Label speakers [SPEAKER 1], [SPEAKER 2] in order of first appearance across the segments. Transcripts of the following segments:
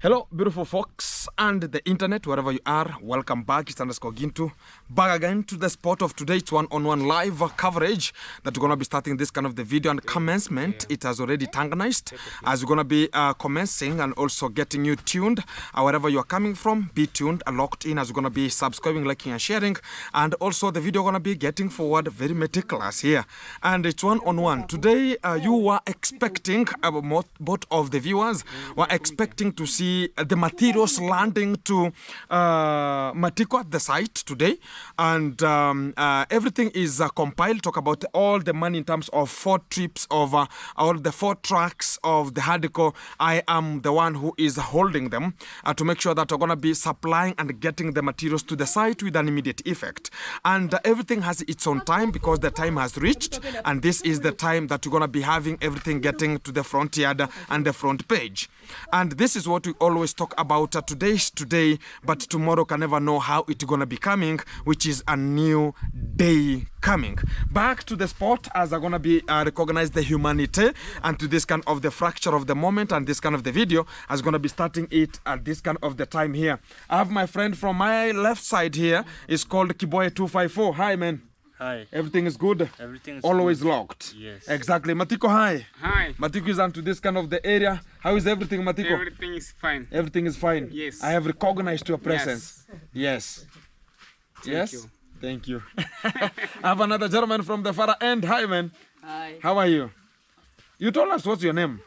[SPEAKER 1] Hello, beautiful folks and the internet, wherever you are. Welcome back. It's underscore Gintu. Back again to the spot of today. It's one-on-one live coverage that we're going to be starting this kind of the video and commencement. It has already tanganized as we're going to be commencing and also getting you tuned. Wherever you are coming from, be tuned and locked in as we're going to be subscribing, liking and sharing. And also the video going to be getting forward very meticulous here. And it's one-on-one. Today, you were expecting, both of the viewers were expecting to see the materials landing to Matiko at the site today, and everything is compiled. Talk about all the money in terms of 4 trips of all the 4 tracks of the hardcore. I am the one who is holding them to make sure that we're going to be supplying and getting the materials to the site with an immediate effect. And everything has its own time because the time has reached, and this is the time that we're going to be having everything getting to the front yard and the front page. And this is what we always talk about. Today's today, but tomorrow can never know how it's going to be coming, which is a new day coming. Back to the spot as I'm going to be recognize the humanity and to this kind of the fracture of the moment, and this kind of the video is going to be starting it at this kind of the time here. I have my friend from my left side here. It's called Kiboy 254. Hi, man.
[SPEAKER 2] Hi.
[SPEAKER 1] Everything is good?
[SPEAKER 2] Everything is
[SPEAKER 1] always
[SPEAKER 2] good.
[SPEAKER 1] Locked?
[SPEAKER 2] Yes.
[SPEAKER 1] Exactly. Matiko, hi.
[SPEAKER 3] Hi.
[SPEAKER 1] Matiko is onto this kind of the area. How is everything, Matiko?
[SPEAKER 3] Everything is fine.
[SPEAKER 1] Everything is fine?
[SPEAKER 3] Yes.
[SPEAKER 1] I have recognized your presence. Yes.
[SPEAKER 3] Thank you.
[SPEAKER 1] Thank you. I have another gentleman from the far end. Hi, man.
[SPEAKER 4] Hi.
[SPEAKER 1] How are you? You told us what's your name?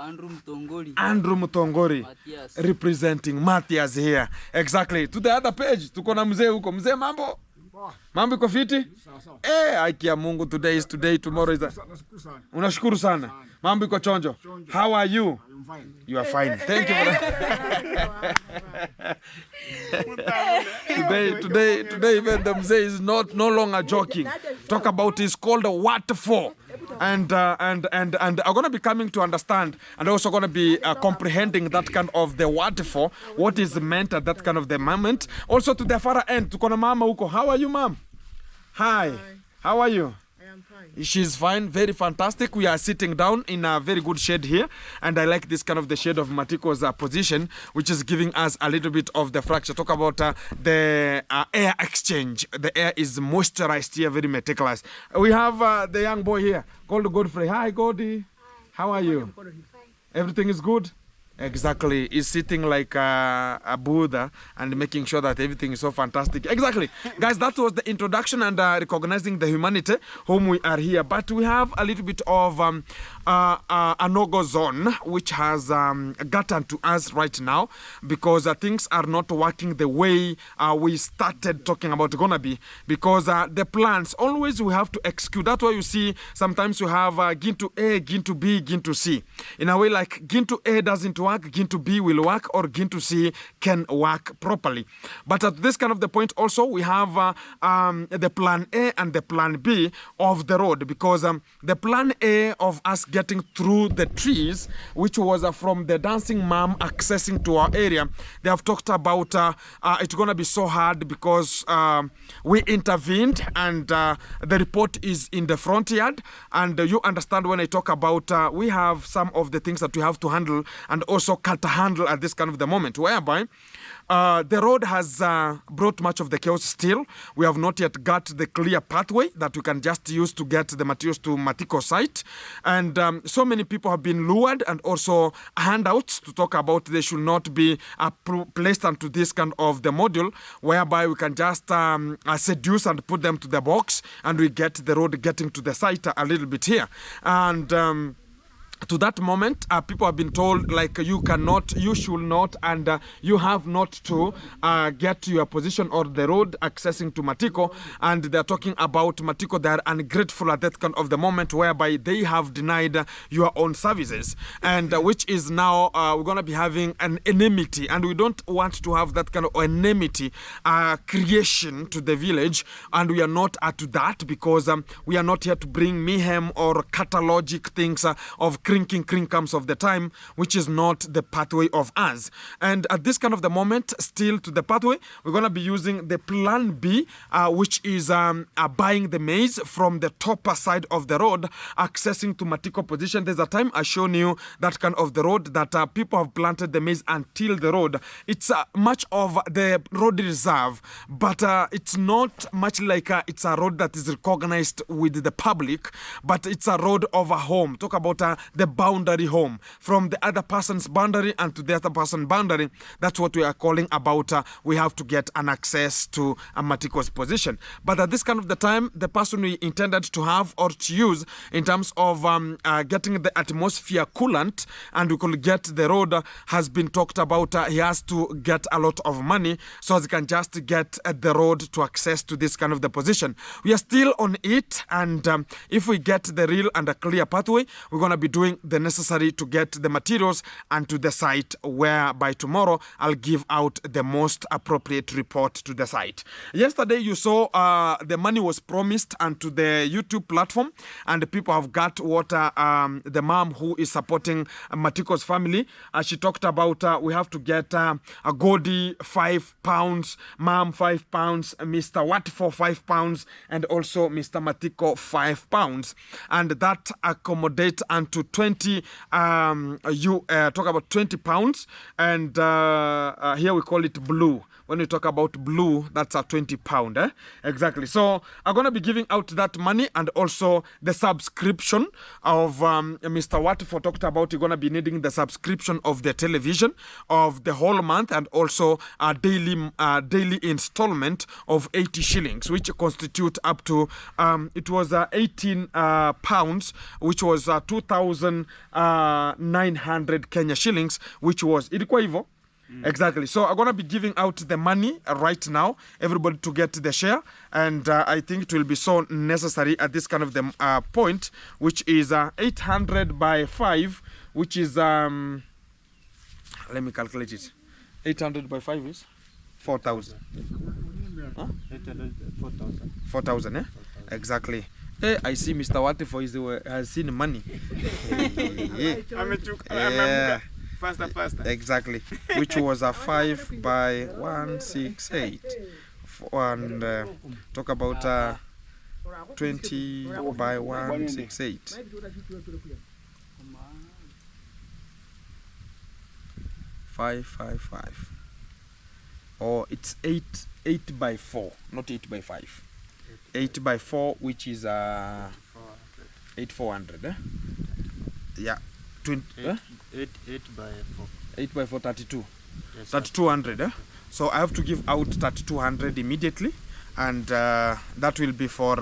[SPEAKER 4] Andrew Mtongori.
[SPEAKER 1] Andrew Mtongori.
[SPEAKER 4] Matthias.
[SPEAKER 1] Representing Matthias here. Exactly. To the other page, tuko na mzee huko. Mzee, mambo? Mambo iko fiti? Haki ya Mungu, today is today, tomorrow is Unashukuru sana. Mambo iko chonjo. How are you?
[SPEAKER 5] I'm fine.
[SPEAKER 1] You are fine. Thank you for that. today even the mzee is no longer joking. Talk about is called a what for. And I'm going to be coming to understand and also going to be comprehending that kind of the what for, what is meant at that kind of the moment. Also to the far end, to kona mama huko. How are you, ma'am? Hi. How are you?
[SPEAKER 5] I am fine.
[SPEAKER 1] She's fine, very fantastic. We are sitting down in a very good shade here, and I like this kind of the shade of Matiko's position, which is giving us a little bit of the fracture. Talk about the air exchange. The air is moisturized here, very meticulous. We have the young boy here called Godfrey. Hi, Godi. How are you? Everything is good? Exactly. He's sitting like a Buddha and making sure that everything is so fantastic. Exactly. Guys, that was the introduction and recognizing the humanity whom we are here. But we have a little bit of a no-go zone which has gotten to us right now because things are not working the way we started talking about gonna be, because the plans, always we have to execute. That's why you see sometimes you have Gintu A, Gintu B, Gintu C. In a way like Gintu A doesn't work, Gintu B will work, or Gintu C can work properly. But at this kind of the point also we have the plan A and the plan B of the road, because the plan A of us getting through the trees, which was from the dancing mom accessing to our area, they have talked about it's going to be so hard because we intervened, and the report is in the front yard. And you understand when I talk about we have some of the things that we have to handle and also can't handle at this kind of the moment, whereby the road has brought much of the chaos still. We have not yet got the clear pathway that we can just use to get the materials to Matiko site. And so many people have been lured, and also handouts to talk about they should not be placed onto this kind of the module, whereby we can just seduce and put them to the box, and we get the road getting to the site a little bit here. And to that moment, people have been told like you cannot, you should not, and you have not to get to your position or the road accessing to Matiko. And they're talking about Matiko. They are ungrateful at that kind of the moment, whereby they have denied your own services, and which is now we're going to be having an enmity, and we don't want to have that kind of enmity creation to the village, and we are not to that, because we are not here to bring mayhem or catalogic things of crinkles of the time, which is not the pathway of us. And at this kind of the moment, still to the pathway, we're going to be using the plan B, which is buying the maize from the top side of the road, accessing to Matiko position. There's a time I shown you that kind of the road that people have planted the maize until the road. It's much of the road reserve, but it's not much like it's a road that is recognized with the public, but it's a road of a home. Talk about the boundary home from the other person's boundary and to the other person's boundary. That's what we are calling about we have to get an access to a Matiko's position. But at this kind of the time, the person we intended to have or to use in terms of getting the atmosphere coolant and we could get the road has been talked about. He has to get a lot of money so as he can just get the road to access to this kind of the position. We are still on it, and if we get the real and a clear pathway, we're going to be doing the necessary to get the materials and to the site, where by tomorrow I'll give out the most appropriate report to the site. Yesterday you saw the money was promised onto the YouTube platform, and people have got what the mom who is supporting Matiko's family, she talked about we have to get a Godi £5, mom £5, Mr. Watt for £5, and also Mr. Matiko £5, and that accommodate unto 20 you talk about £20, and here we call it blue. When we talk about blue, that's a £20, exactly. So I'm going to be giving out that money, and also the subscription of Mr. Watifo talked about. You're going to be needing the subscription of the television of the whole month, and also a daily installment of 80 shillings, which constitute up to it was 18 pounds, which was 2,900 Kenya shillings, which was ilikuwa hivyo. Exactly. So I'm going to be giving out the money right now, everybody to get the share, and I think it will be so necessary at this kind of the point, which is 800 by 5, which is let me calculate it. 800 by 5 is 4,000. Huh? 4,000, eh? Exactly. Hey, I see Mr. Watifo has seen money. Yeah.
[SPEAKER 3] Faster.
[SPEAKER 1] Exactly. Which was a 5 by 168. And talk about 20 by 168. 555. Or it's 8 by 4, not 8 by 5. 8 by 4, which is 8,400. Yeah. 8
[SPEAKER 3] by 4.
[SPEAKER 1] 8 by 4, 32.
[SPEAKER 3] Yes,
[SPEAKER 1] 3,200. So I have to give out 3,200 immediately, and that will be for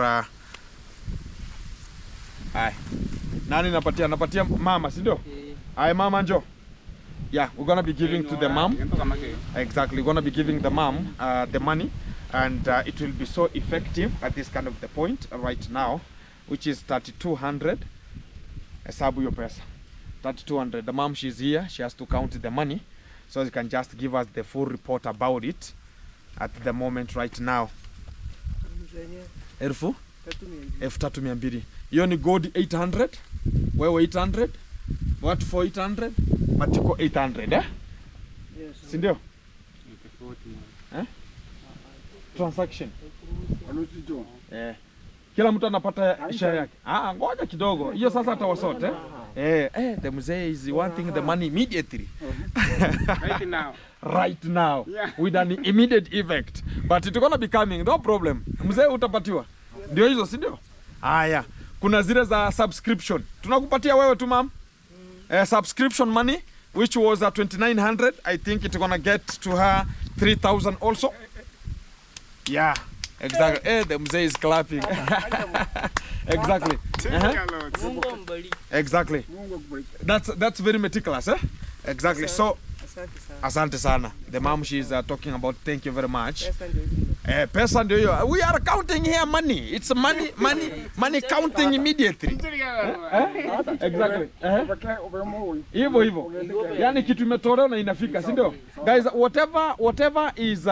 [SPEAKER 1] nani napatia mama, si ndio? Mama njo. Yeah, we're gonna be giving to the mom. Exactly, we're gonna be giving the mom the money, and it will be so effective at this kind of the point right now, which is 3,200. Hesabu yo pesa. 3,200. The mom, she's here. She has to count the money, so she can just give us the full report about it at the moment right now. Elfu 3,200. Hiyo ni Godi 800, wewe 800, what for 800, Matiko 800, eh? Yes. Si ndio? Eh? Transaction. Kila mtu anapata share yake. Ngoja kidogo. Hiyo sasa atawasote. The mzee is wanting the money immediately. Right now. Yeah. With an immediate effect. But it's gonna be coming, no problem. Mzee utapatiwa. Ndio hizo, si ndio? Haya. Kuna zile za subscription. Tunakupatia wewe tu mam. Subscription money, which was 2,900. I think it's gonna get to her 3,000 also. Yeah. Exactly. The mzee is clapping. Exactly. Exactly. That's very meticulous, eh? Exactly. So, asante sana. The mom, she's talking about thank you very much. Pesa ndio hiyo. We are counting here money. It's money counting immediately. Exactly. Hivyo. Yani kitu imetolewa na inafika, si ndio? Guys, whatever is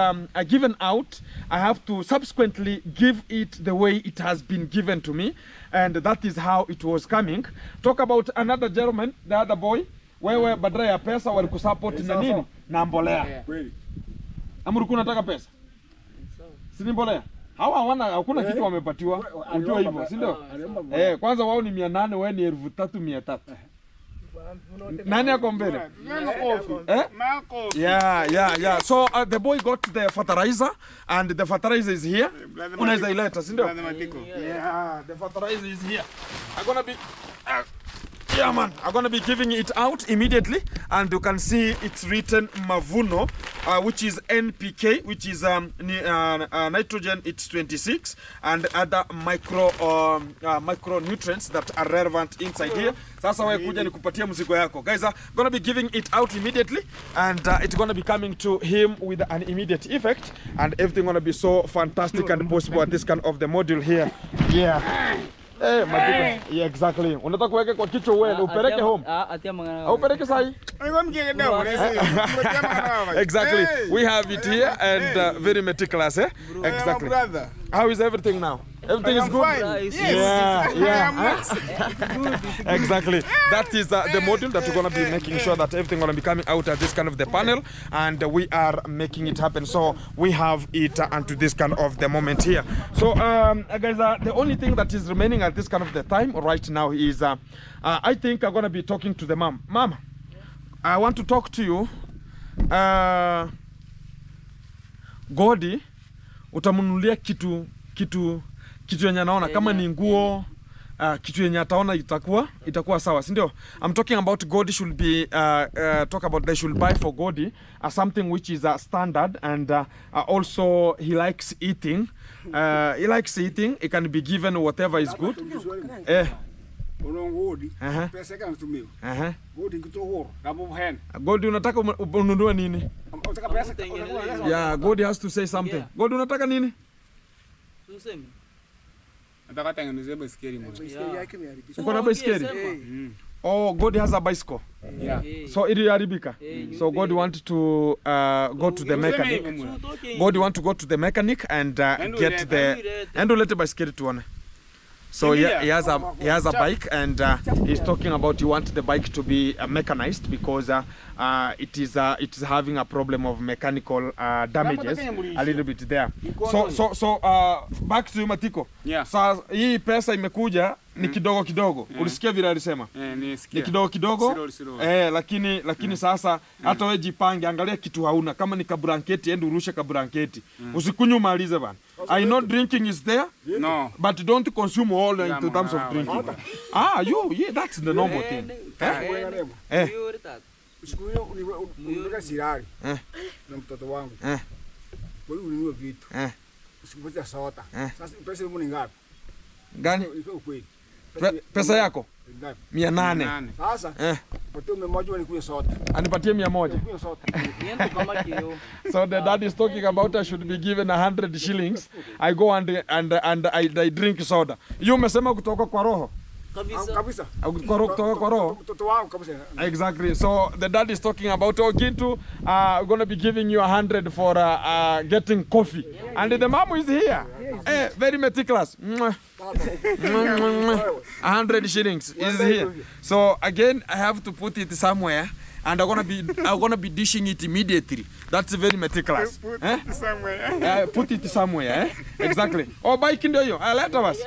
[SPEAKER 1] given out, I have to subsequently give it the way it has been given to me, and that is how it was coming. Talk about another gentleman, the other boy. Wewe badala ya pesa walikusupport na nini? Na mbolea. Amruku unataka pesa? Si mbolea? Hakuna kitu wamepatiwa. Ukiwa hivyo, si ndio? Kwanza wao ni 800, wewe ni 3300. Nani ako mbele? Yeah. So the boy got the fertilizer, and the fertilizer is here. Unaweza ileta, si ndio? Yeah, the fertilizer is here. I'm gonna be giving it out immediately, and you can see it's written Mavuno, which is NPK, which is nitrogen, it's 26, and other micronutrients that are relevant inside here. Sasa wewe kuja nikupatia mzigo yako. Guys are gonna be giving it out immediately, and it's gonna be coming to him with an immediate effect, and everything gonna be so fantastic and possible at this kind of the module here. Yeah. Matiko. Yeah, exactly. Unataka kuweka kwa kichwa wewe upeleke home.
[SPEAKER 4] Atia mangana.
[SPEAKER 1] Au upeleke sahi? Exactly. We have it here, and very meticulous, Exactly. How is everything now? Everything is good? Yeah. Exactly. That is the module that we're going to be making sure that everything going to be coming out at this kind of the panel, and we are making it happen. So we have it unto this kind of the moment here. So guys, the only thing that is remaining at this kind of the time right now is I think I'm going to be talking to the mom. Mom, I want to talk to you. Godi, utamunulia kitu yenye naona kama ni nguo, kitu yenye ataona itakuwa sawa, si ndio? I'm talking about Godi should be talk about they should buy for Godi something which is standard, and also he likes eating. It can be given whatever is good. Godi unataka ununue nini? Yeah, Godi has to say something. Godi unataka nini?
[SPEAKER 4] Tuseme.
[SPEAKER 3] Nataka tengeneze baiskeli mwana.
[SPEAKER 1] Uko na baiskeli? Oh, God has a bicycle.
[SPEAKER 3] Yeah.
[SPEAKER 1] So iliharibika. So God want to go to the mechanic. God want to go to the mechanic and get the ulete baiskeli tuone. So he has a bike, and he's talking about he wants the bike to be mechanized because it is having a problem of mechanical damages a little bit there. So back to you, Matiko.
[SPEAKER 3] Yeah.
[SPEAKER 1] So hii pesa imekuja ni kidogo. Ulisikia vile alisema? Ni kidogo. Lakini sasa hata wewe jipange, angalia kitu hauna. Kama ni kablanketi, ende urushe kablanketi. Usikunywe malize bana. I know drinking is there.
[SPEAKER 3] No.
[SPEAKER 1] But don't consume all in terms of drinking. That's the normal thing.
[SPEAKER 2] Siku hiyo unataka sirari na mtoto wangu. Wewe ununue vitu. Usikupata soda. Sasa pesa ni ngapi?
[SPEAKER 1] Gani? Pesa yako? 800.
[SPEAKER 2] Sasa patie 100 nikunywe soda.
[SPEAKER 1] Anipatie 100. So the dad is talking about I should be given 100 shillings. I go and I drink soda. You umesema kutoka kwa roho?
[SPEAKER 2] Kabisa.
[SPEAKER 1] Kutoka kwa roho?
[SPEAKER 2] Mtoto wangu kabisa.
[SPEAKER 1] Exactly. So the dad is talking about Ogintu going to be giving you 100 for getting coffee. And the mom is here. Very meticulous. 100 shillings is here. So again, I have to put it somewhere, and I'm gonna be dishing it immediately. That's very meticulous.
[SPEAKER 3] Put it somewhere.
[SPEAKER 1] Put it somewhere. Exactly. Oh, bike ndio hiyo. Leta basi.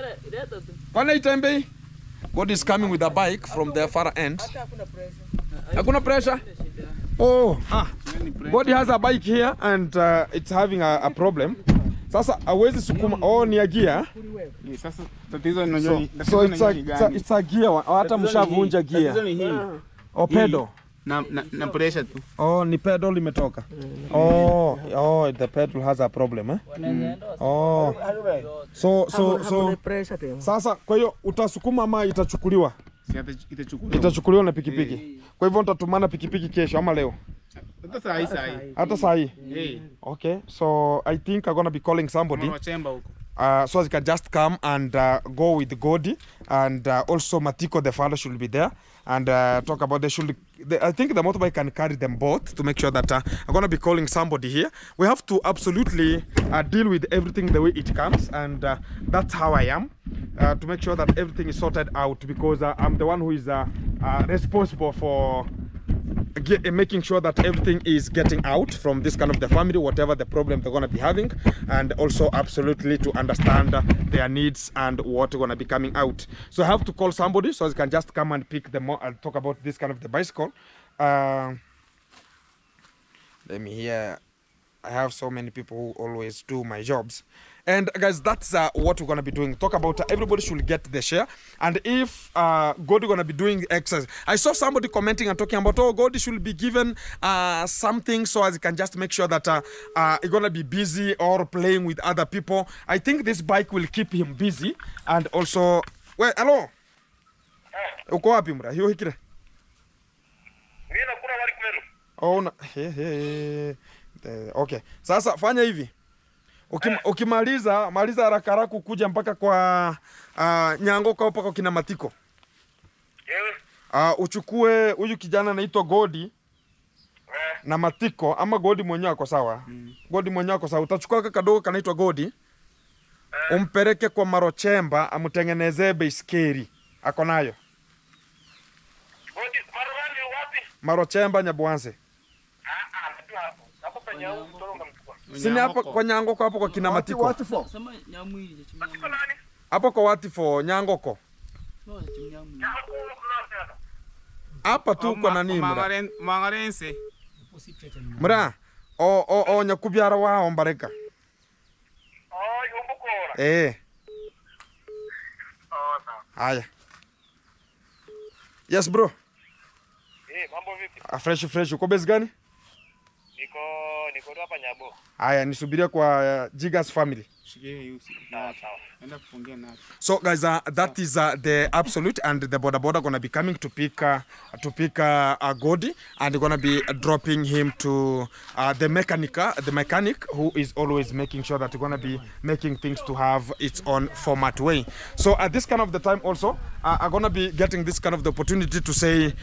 [SPEAKER 1] Kwani itembei? God is coming with a bike from the far end. Hakuna pressure. Oh, God has a bike here, and it's having a problem. Sasa hawezi sukuma. Oh, ni gear.
[SPEAKER 3] Sasa tatizo ni nini?
[SPEAKER 1] So it's a gear. Hata mshavunja gear.
[SPEAKER 3] Tatizo ni hii.
[SPEAKER 1] Oh, pedal.
[SPEAKER 3] Na pressure tu.
[SPEAKER 1] Oh, ni pedal imetoka. Oh, the pedal has a problem, Oh. So sasa kwa hiyo utasukuma ama itachukuliwa?
[SPEAKER 3] Itachukuliwa.
[SPEAKER 1] Itachukuliwa na pikipiki. Kwa hivyo nitatumana pikipiki kesho ama leo?
[SPEAKER 3] Hata sahi.
[SPEAKER 1] Hata sahi.
[SPEAKER 3] Eh.
[SPEAKER 1] Okay, so I think I'm gonna be calling somebody.
[SPEAKER 3] Machemba huko.
[SPEAKER 1] So as you can just come and go with Godi, and also Matiko, the father, should be there, and talk about I think the motorbike can carry them both to make sure that I'm gonna be calling somebody here. We have to absolutely deal with everything the way it comes, and that's how I am, to make sure that everything is sorted out, because I'm the one who is responsible for making sure that everything is getting out from this kind of the family, whatever the problem they're going to be having, and also absolutely to understand their needs and what going to be coming out. So I have to call somebody so they can just come and pick them and talk about this kind of the bicycle. Let me hear. I have so many people who always do my jobs. And guys, that's what we're going to be doing. Talk about everybody should get the share. And if God going to be doing exercise. I saw somebody commenting and talking about, oh, God should be given something so as he can just make sure that he's going to be busy or playing with other people. I think this bike will keep him busy. And also, well, hello. Uko wapi mra? Hiyo hikire.
[SPEAKER 5] Mimi nakuna wali kwenu.
[SPEAKER 1] Oh, okay. Sasa fanya hivi. Ukimaliza haraka haraka kuja mpaka kwa Nyangoko mpaka kina Matiko. Uchukue huyu kijana anaitwa Godi na Matiko, ama Godi mwenyewe ako sawa. Godi mwenyewe ako sawa. Utachukua kadogo kanaitwa Godi. Umpeleke kwa Marochemba amutengenezee baiskeli. Ako nayo.
[SPEAKER 5] Godi marwani wapi?
[SPEAKER 1] Marochemba Nyabwanze.
[SPEAKER 5] Hapo penye huko mtoronga mkubwa.
[SPEAKER 1] Sini hapo kwa Nyangoko hapo kwa kina Matiko.
[SPEAKER 4] Sema nyamwili cha chimnyamu.
[SPEAKER 5] Matiko nani?
[SPEAKER 1] Hapo kwa Watifo Nyangoko.
[SPEAKER 4] No cha chimnyamu.
[SPEAKER 1] Hapa tu kwa nani mra?
[SPEAKER 3] Mangarense.
[SPEAKER 1] Mra. Nyakubyara wao mbareka.
[SPEAKER 5] Yumbukora. Sawa.
[SPEAKER 1] Haya. Yes bro.
[SPEAKER 5] Mambo vipi?
[SPEAKER 1] Fresh. Uko base gani?
[SPEAKER 5] Niko hapa Nyabo.
[SPEAKER 1] Haya, nisubiria kwa Jigas family.
[SPEAKER 5] Sawa.
[SPEAKER 1] So guys, that is the absolute, and the border gonna be coming to pick Godi, and they're gonna be dropping him to the mechanic who is always making sure that they're gonna be making things to have its own format way. So at this kind of the time also, I'm gonna be getting this kind of the opportunity to say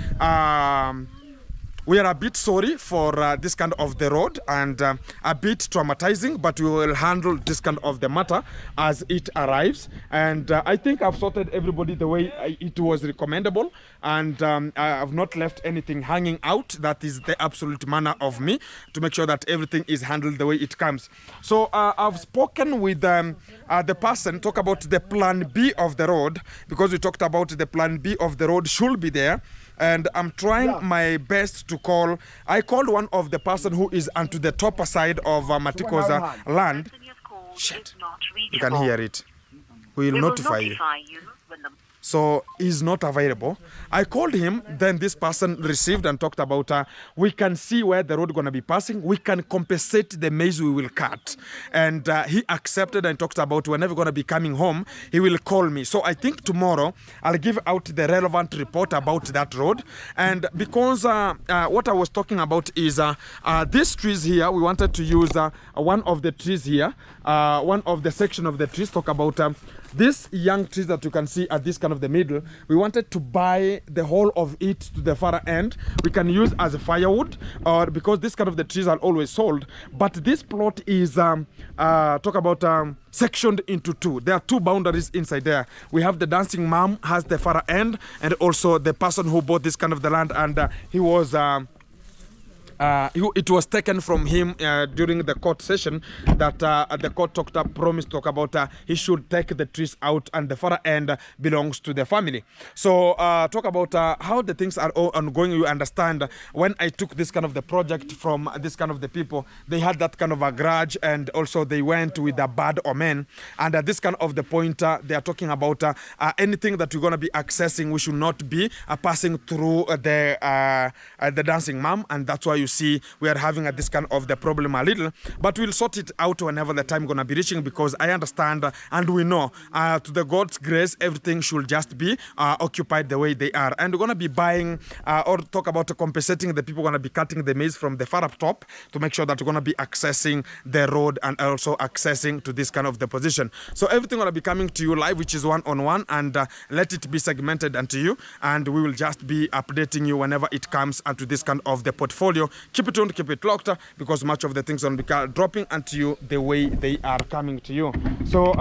[SPEAKER 1] we are a bit sorry for this kind of the road, and a bit traumatizing, but we will handle this kind of the matter as it arrives. And I think I've sorted everybody the way it was recommendable, and I have not left anything hanging out. That is the absolute manner of me, to make sure that everything is handled the way it comes. So I've spoken with the person, talk about the plan B of the road, because we talked about the plan B of the road should be there. And I'm trying my best to call. I called one of the person who is onto the top side of Matiko's land. Shit. You can hear it. We will notify you. So he's not available. I called him, then this person received and talked about we can see where the road gonna be passing. We can compensate the maize we will cut. And he accepted and talked about whenever gonna be coming home, he will call me. So I think tomorrow I'll give out the relevant report about that road. And because what I was talking about is these trees here, we wanted to use one of the trees here, one of the section of the trees, talk about this young trees that you can see at this kind of the middle. We wanted to buy the whole of it to the far end. We can use as a firewood, or because this kind of the trees are always sold. But this plot is talk about sectioned into two. There are two boundaries inside there. We have the dancing mom has the far end, and also the person who bought this kind of the land, and he was it was taken from him during the court session that the court promised talk about he should take the trees out, and the far end belongs to the family. So talk about how the things are ongoing. You understand, when I took this kind of the project from this kind of the people, they had that kind of a grudge, and also they went with a bad omen. And at this kind of the point, they are talking about anything that we're going to be accessing, we should not be passing through the dancing mom, and that's why you see we are having this kind of the problem a little, but we'll sort it out whenever the time gonna be reaching, because I understand and we know to the God's grace everything should just be occupied the way they are, and we're gonna be buying or talk about compensating the people gonna be cutting the maize from the far up top to make sure that we're gonna be accessing the road and also accessing to this kind of the position. So everything gonna be coming to you live, which is one-on-one, and let it be segmented unto you, and we will just be updating you whenever it comes onto this kind of the portfolio. Keep it tuned, keep it locked, because much of the things gonna be dropping onto you the way they are coming to you. So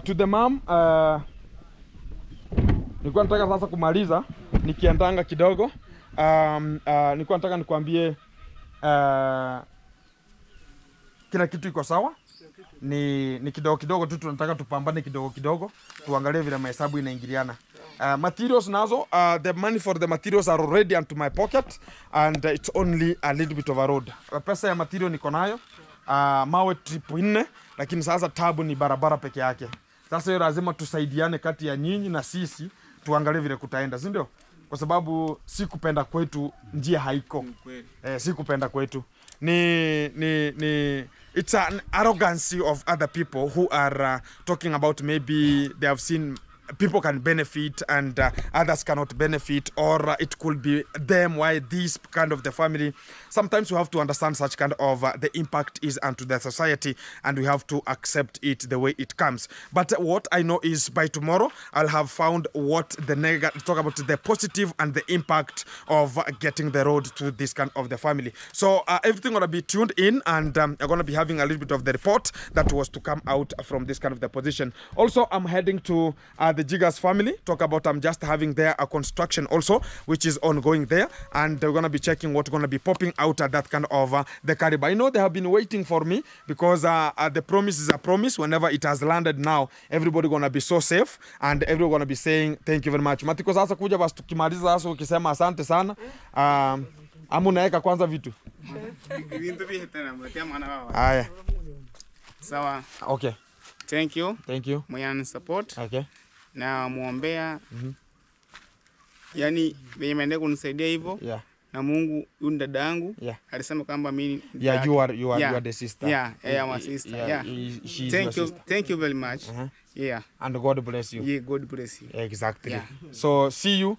[SPEAKER 1] to the mom, nilikuwa nataka sasa kumaliza nikiandanga kidogo. Nilikuwa nataka nikwambie kila kitu iko sawa, ni kidogo kidogo tu, tunataka tupambane kidogo kidogo, tuangalie vile mahesabu inaingiliana. Materials nazo, the money for the materials are already into my pocket, and it's only a little bit of a road. Pesa ya material niko nayo, mawe trip 4, lakini sasa tabu ni barabara peke yake. Sasa hiyo lazima tusaidiane kati ya nyinyi na sisi, tuangalie vile kutaenda, si ndio? Kwa sababu si kupenda kwetu njia haiko. Si kupenda kwetu. It's an arrogancy of other people who are talking about maybe they have seen people can benefit and others cannot benefit, or it could be them, why this kind of the family. Sometimes we have to understand such kind of the impact is onto the society, and we have to accept it the way it comes. But what I know is by tomorrow I'll have found what the negative, talk about the positive and the impact of getting the road to this kind of the family. So everything gonna be tuned in, and I'm gonna be having a little bit of the report that was to come out from this kind of the position. Also, I'm heading to the Jigas family, talk about I'm just having there a construction also, which is ongoing there, and we're going to be checking what's going to be popping out at that kind of the Caribou. I know they have been waiting for me, because the promise is a promise. Whenever it has landed now, everybody going to be so safe, and everyone going to be saying thank you very much. Matiko, sasa kuja basi tukimaliza sasa ukisema asante sana. Amu naeka kwanza vitu.
[SPEAKER 3] Vitu vipi tena mletea mwana wao.
[SPEAKER 1] Haya.
[SPEAKER 3] Sawa.
[SPEAKER 1] Okay.
[SPEAKER 3] Thank you.
[SPEAKER 1] Thank you.
[SPEAKER 3] Mwana support.
[SPEAKER 1] Okay.
[SPEAKER 3] Na muombea. Yani venye maende kunisaidia hivyo.
[SPEAKER 1] Yeah.
[SPEAKER 3] Na Mungu huyu dada yangu alisema kwamba mimi you are the sister. Yeah, I am a sister. Yeah. Thank you very much. Yeah.
[SPEAKER 1] And God bless you.
[SPEAKER 3] Yeah, God bless you.
[SPEAKER 1] Exactly. Yeah. So see you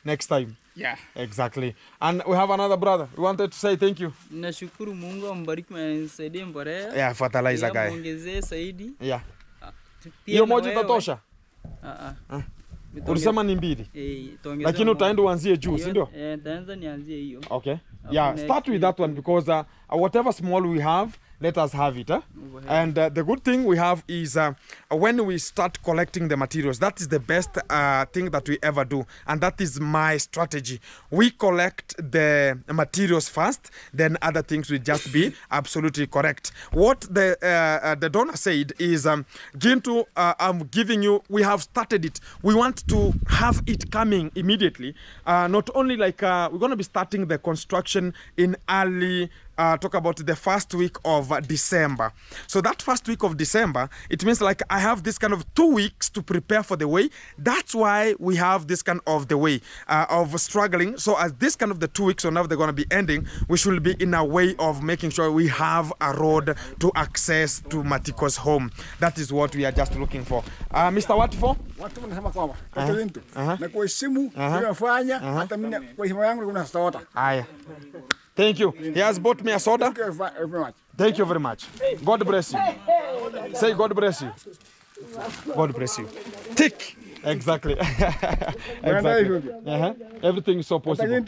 [SPEAKER 1] next time.
[SPEAKER 3] Yeah.
[SPEAKER 1] Exactly. And we have another brother. We wanted to say thank you.
[SPEAKER 4] Nashukuru Mungu ambariki mnisaidie mbolea.
[SPEAKER 1] Yeah, fertilizer guy.
[SPEAKER 4] Muongezee zaidi.
[SPEAKER 1] Yeah. Hiyo moja itatosha? Ulisema ni 2. Lakini utaenda uanzie juu, si ndio?
[SPEAKER 4] Nitaanza nianzie hiyo.
[SPEAKER 1] Okay. Yeah, start with that one, because whatever small we have, let us have it. And the good thing we have is when we start collecting the materials, that is the best thing that we ever do. And that is my strategy. We collect the materials first, then other things will just be absolutely correct. What the donor said is, Gintu, I'm giving you, we have started it. We want to have it coming immediately. Not only like, we're going to be starting the construction in early, talk about the first week of December. So that first week of December, it means like I have this kind of 2 weeks to prepare for the way. That's why we have this kind of the way of struggling. So as this kind of the 2 weeks, whenever they're going to be ending, we should be in a way of making sure we have a road to access to Matiko's home. That is what we are just looking for. Mr. Watifo?
[SPEAKER 2] Watu wanasema kwamba Katolinto na kuheshimu unafanya hata mimi kwa heshima yangu kuna soda.
[SPEAKER 1] Haya. Thank you. He has bought me a soda.
[SPEAKER 2] Thank you very much.
[SPEAKER 1] Thank you very much. God bless you. Say God bless you. God bless you. Tick. Exactly. Exactly. Everything is so possible.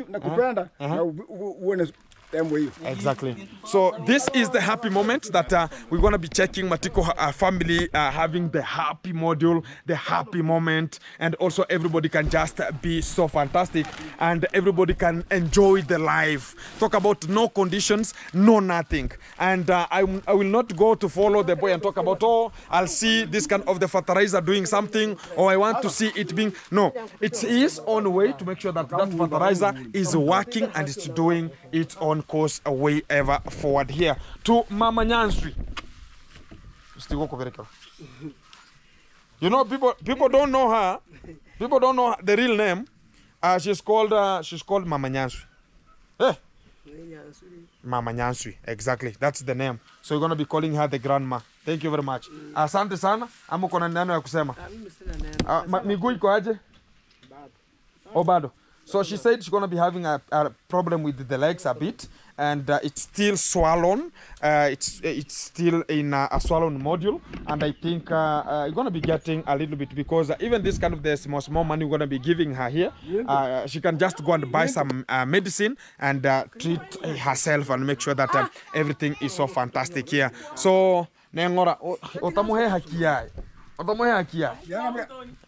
[SPEAKER 1] Exactly. So this is the happy moment that we're going to be checking Matiko family having the happy module, the happy moment, and also everybody can just be so fantastic and everybody can enjoy the life. Talk about no conditions, no nothing. And I will not go to follow the boy and talk about, oh, I'll see this kind of the fertilizer doing something, or I want to see it being, no. It's his own way to make sure that that fertilizer is working and it's doing its own course way ever forward here. To Mama Nyansri. You know, people don't know her. People don't know the real name. She's called Mama Nyansri. Hey, Mama Nyansui, exactly. That's the name. So we're going to be calling her the grandma. Thank you very much. Asante sana. Ama uko na neno ya kusema? Miguu iko aje? Bado. So she said she's going to be having a problem with the legs a bit, and it's still swollen. It's still in a swollen module, and I think you're going to be getting a little bit, because even this kind of the small money we're going to be giving her here, she can just go and buy some medicine and treat herself and make sure that everything is so fantastic here. So Nengora, otamuhe hakiai. Otamuhe hakiai.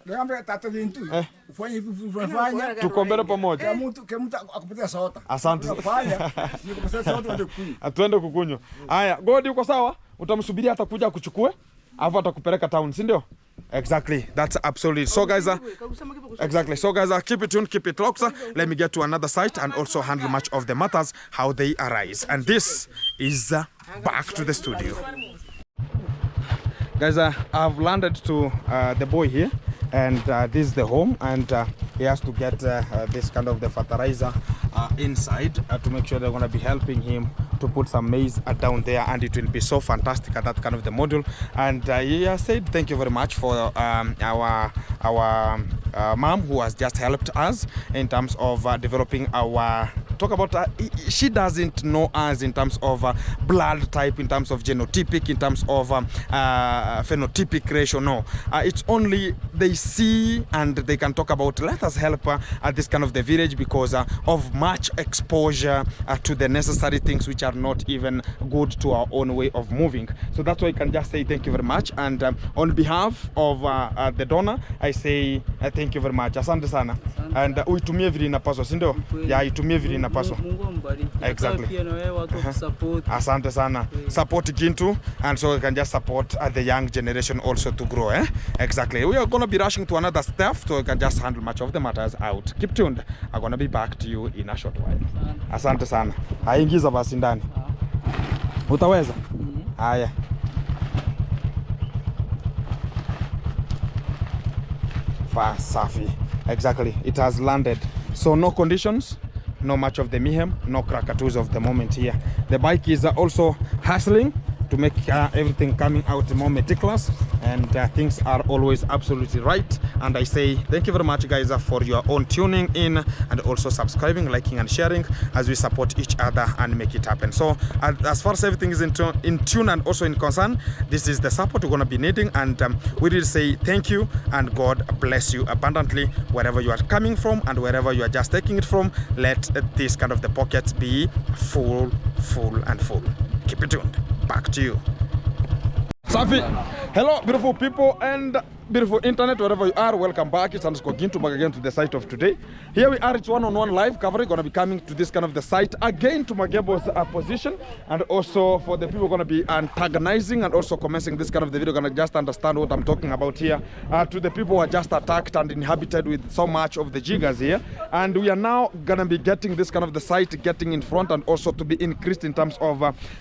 [SPEAKER 2] Niambia tatu vintu. Ufanye hivi ufanye.
[SPEAKER 1] Tukombele pamoja.
[SPEAKER 2] Kemuta akupatia soda.
[SPEAKER 1] Asante.
[SPEAKER 2] Fanya. Nikupatia soda uende kunywa.
[SPEAKER 1] Atuende kukunywa. Haya, Godi uko sawa? Utamsubiria atakuja kuchukue, alafu atakupeleka town, si ndio? Exactly. That's absolutely. So guys, exactly. So guys, keep it tuned, keep it locked. Let me get to another site and also handle much of the matters how they arise. And this is back to the studio. Guys, I've landed to the boy here, and this is the home, and he has to get this kind of the fertilizer inside to make sure they're going to be helping him to put some maize down there, and it will be so fantastic at that kind of the module. And he has said thank you very much for our mom who has just helped us in terms of developing our talk about she doesn't know us in terms of blood type, in terms of genotypic, in terms of phenotypic ratio. No, it's only they see and they can talk about let us help at this kind of the village because of much exposure to the necessary things which are not even good to our own way of moving. So that's why I can just say thank you very much, and on behalf of the donor I say thank you very much. Asante sana. And uitumie vile inapaswa, si ndio? Ya itumie vile inapaswa. Exactly. Asante sana. Support Gintu, and so we can just support the young generation also to grow. Exactly. We are going to be rushing to another step, so we can just handle much of the matters out. Keep tuned. I'm going to be back to you in a short while. Asante sana. Aingiza basi ndani. Utaweza? Haya. Safi. Exactly. It has landed. So no conditions, no much of the mayhem, no krakatoos of the moment here. The bike is also hustling to make everything coming out more meticulous, and things are always absolutely right. And I say thank you very much guys for your own tuning in, and also subscribing, liking and sharing as we support each other and make it happen. So as far as everything is in tune and also in concern, this is the support we're going to be needing, and we will say thank you and God bless you abundantly wherever you are coming from and wherever you are just taking it from. Let this kind of the pockets be full and full. Keep it tuned. Back to you. Safi. Hello beautiful people and beautiful internet, wherever you are, welcome back. It's underscore Gintu back again to the site of today. Here we are, it's one-on-one live coverage. Going to be coming to this kind of the site again to Magebo's position, and also for the people going to be antagonizing and also commencing this kind of the video, going to just understand what I'm talking about here. To the people who are just attacked and inhabited with so much of the jiggers here, and we are now going to be getting this kind of the site getting in front, and also to be increased in terms of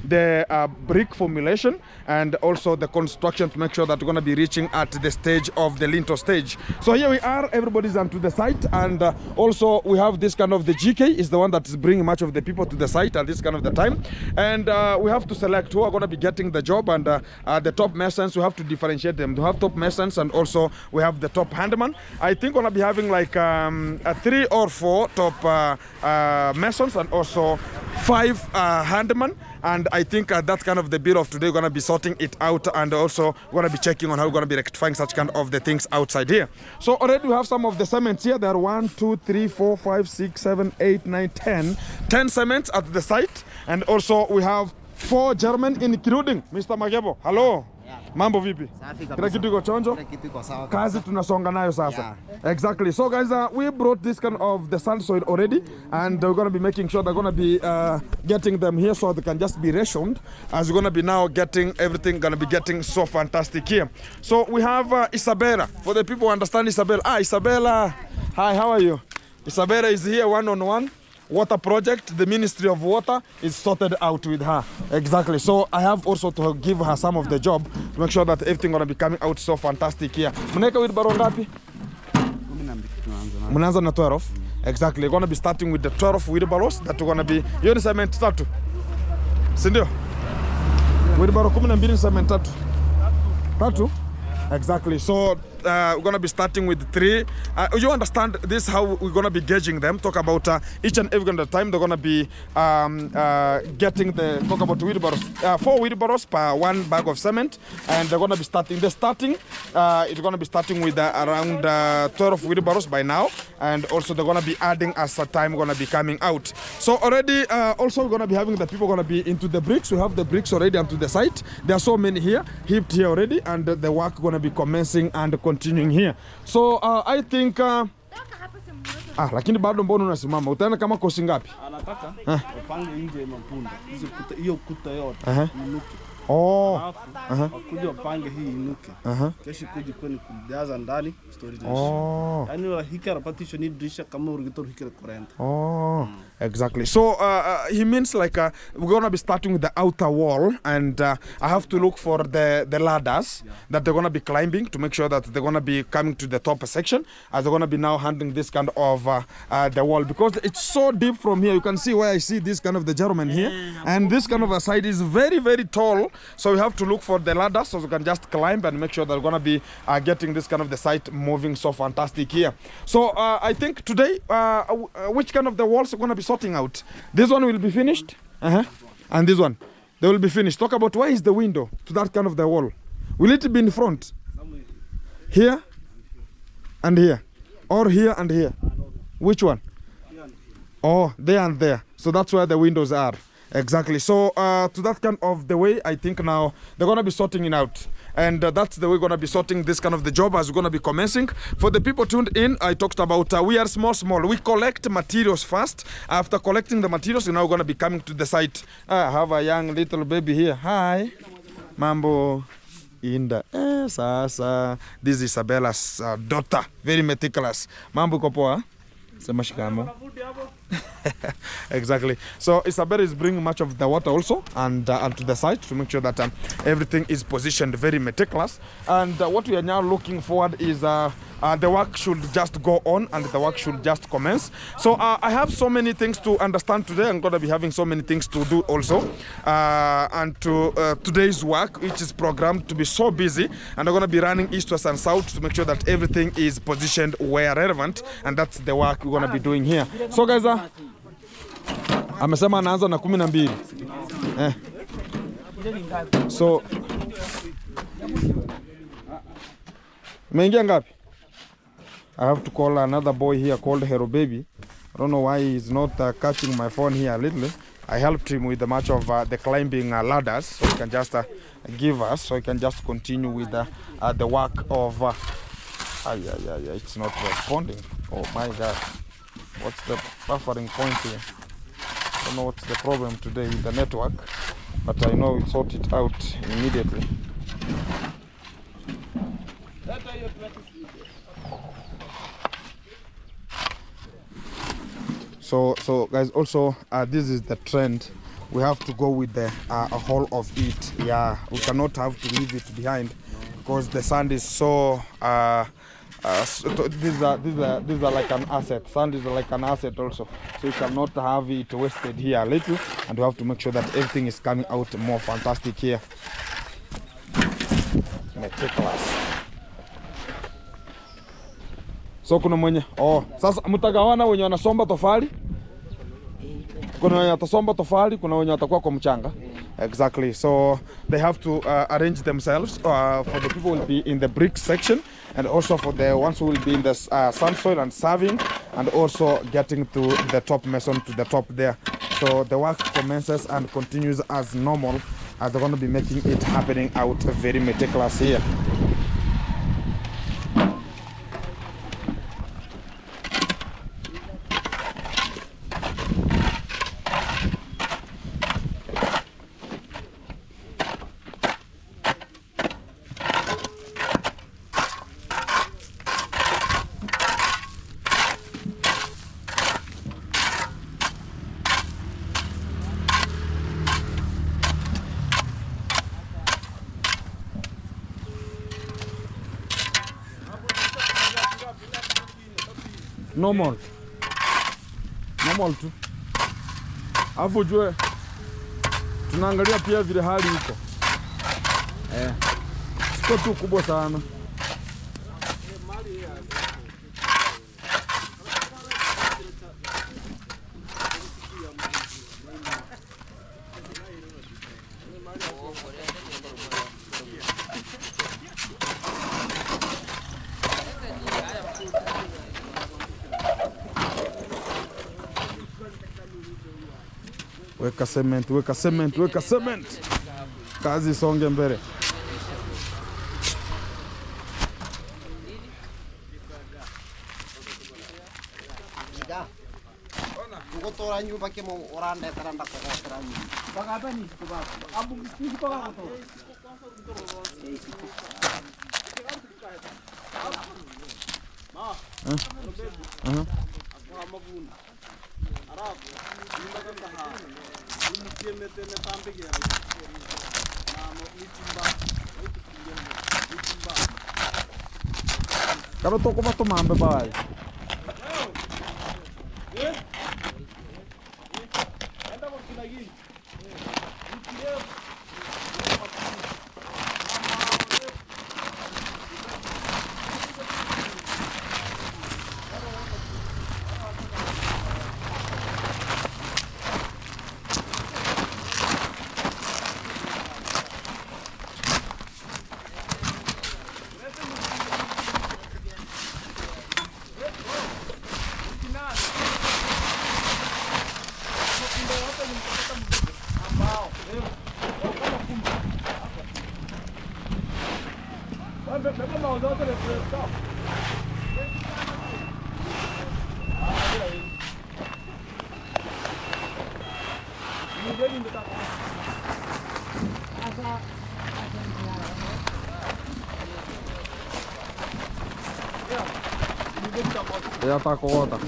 [SPEAKER 1] the brick formulation and also the construction to make sure that we're going to be reaching at the stage of the lintel stage. So here we are, everybody's onto the site, and also we have this kind of the GK is the one that is bringing much of the people to the site at this kind of the time, and we have to select who are going to be getting the job, and the top masons, we have to differentiate them. We have top masons, and also we have the top handyman. I think we're going to be having like 3 or 4 top masons and also 5 handyman. And I think that's kind of the bit of today. We're going to be sorting it out, and also we're going to be checking on how we're going to be rectifying such kind of the things outside here. So already we have some of the cements here. There are 1, 2, 3, 4, 5, 6, 7, 8, 9, 10 cements at the site. And also we have 4 German, including Mr. Magebo. Hello.
[SPEAKER 6] Yeah.
[SPEAKER 1] Mambo vipi?
[SPEAKER 6] Safi kabisa.
[SPEAKER 1] Kila kitu iko chonjo?
[SPEAKER 6] Kila kitu iko sawa.
[SPEAKER 1] Kazi tunasonga nayo sasa.
[SPEAKER 6] Yeah.
[SPEAKER 1] Exactly. So guys, we brought this kind of the sand soil already, and we're going to be making sure they're going to be getting them here so they can just be rationed, as we're going to be now getting everything going to be getting so fantastic here. So we have Isabella. For the people who understand Isabella. Isabella. Hi, how are you? Isabella is here one-on-one. Water project, the Ministry of Water is sorted out with her. Exactly. So I have also to give her some of the job to make sure that everything gonna be coming out so fantastic here. Mneka with baro ngapi? Mnaanza na 12. Exactly. We're going to be starting with the 12 wheelbarrows that we're going to be... Hiyo ni cement tatu. Si ndio? Wheelbarrow 12 ni cement tatu. Tatu? Exactly. So we're going to be starting with 3. You understand this, how we're going to be gauging them. Talk about each and every time they're going to be getting the... Talk about wheelbarrows. 4 wheelbarrows per 1 bag of cement. And they're going to be starting... it's going to be starting with around 12 wheelbarrows by now. And also they're going to be adding as the time going to be coming out. So already also we're going to be having the people going to be into the bricks. We have the bricks already onto the site. There are so many here, heaped here already. And the work going to be commencing and continuing here. So I think lakini bado mbona unasimama? Utaenda kama kosi ngapi?
[SPEAKER 6] Anataka upange nje mapunda. Hiyo kuta yote inuke. Wakuja wapange hii inuke. Kesho kuja kwenye kujaza ndani storage. Yaani hiki anapatishwa ni dirisha kama urigitoru hiki kurenta.
[SPEAKER 1] Exactly. So he means like we're going to be starting with the outer wall, and I have to look for the ladders that they're going to be climbing to make sure that they're going to be coming to the top section, as they're going to be now handling this kind of the wall, because it's so deep from here. You can see where I see this kind of the German here, and this kind of a side is very, very tall. So we have to look for the ladders so we can just climb and make sure that we're going to be getting this kind of the site moving so fantastic here. So I think today, which kind of the walls are going to be sorting out? This one will be finished, and this one, they will be finished. Talk about where is the window to that kind of the wall. Will it be in front? Here and here, or here and here? Which one? Oh, there and there. So that's where the windows are. Exactly. So to that kind of the way, I think now they're going to be sorting it out. And that's the way we're going to be sorting this kind of the job as we're going to be commencing. For the people tuned in, I talked about we are small. We collect materials first. After collecting the materials, we're now going to be coming to the site. I have a young little baby here. Hi. Mambo. Inda. Sasa. This is Isabella's daughter. Very meticulous. Mambo kopoa. Sema shikamo. Exactly. So Isabella is bringing much of the water also and onto the site to make sure that everything is positioned very meticulous. And what we are now looking forward is the work should just go on and the work should just commence. So I have so many things to understand today. I'm going to be having so many things to do also. And to today's work, which is programmed to be so busy, and I'm going to be running east, west and south to make sure that everything is positioned where relevant, and that's the work we're going to be doing here. So guys, amesema anaanza na 12. So meingia ngapi? I have to call another boy here called Hero Baby. I don't know why he's not catching my phone here lately. I helped him with the much of the climbing ladders, so he can just give us, so he can just continue with the work of it's not responding. Oh my god, what's the buffering point here? I don't know what's the problem today with the network, but I know we'll sort it out immediately. So guys, also this is the trend. We have to go with the whole of it. Yeah, we cannot have to leave it behind because the sand is so these are like an asset. Sand is like an asset also, so you cannot have it wasted here a little, and we have to make sure that everything is coming out more fantastic here. Meticulous. So kuna mwenye sasa mtagawana wenye wanasomba tofali, kuna wenye watasomba tofali, kuna wenye watakuwa kwa mchanga. Exactly. So they have to arrange themselves. For the people who will be in the brick section, and also for the ones who will be in the sand soil and serving, and also getting to the top mason to the top there. So the work commences and continues as normal, as they're going to be making it happening out very meticulous here. No more. normal tu. Alafu jue tunaangalia pia vile hali iko. Sio tu kubwa sana. Weka cement, weka cement, weka cement. Kazi songe mbele.
[SPEAKER 7] Kukotora nyumba kemo orande taranda kukotora nyumba. Bagaba ni kuba. Abu ni kuba ko.
[SPEAKER 1] Karo toko bato mambe bai. Ja takota.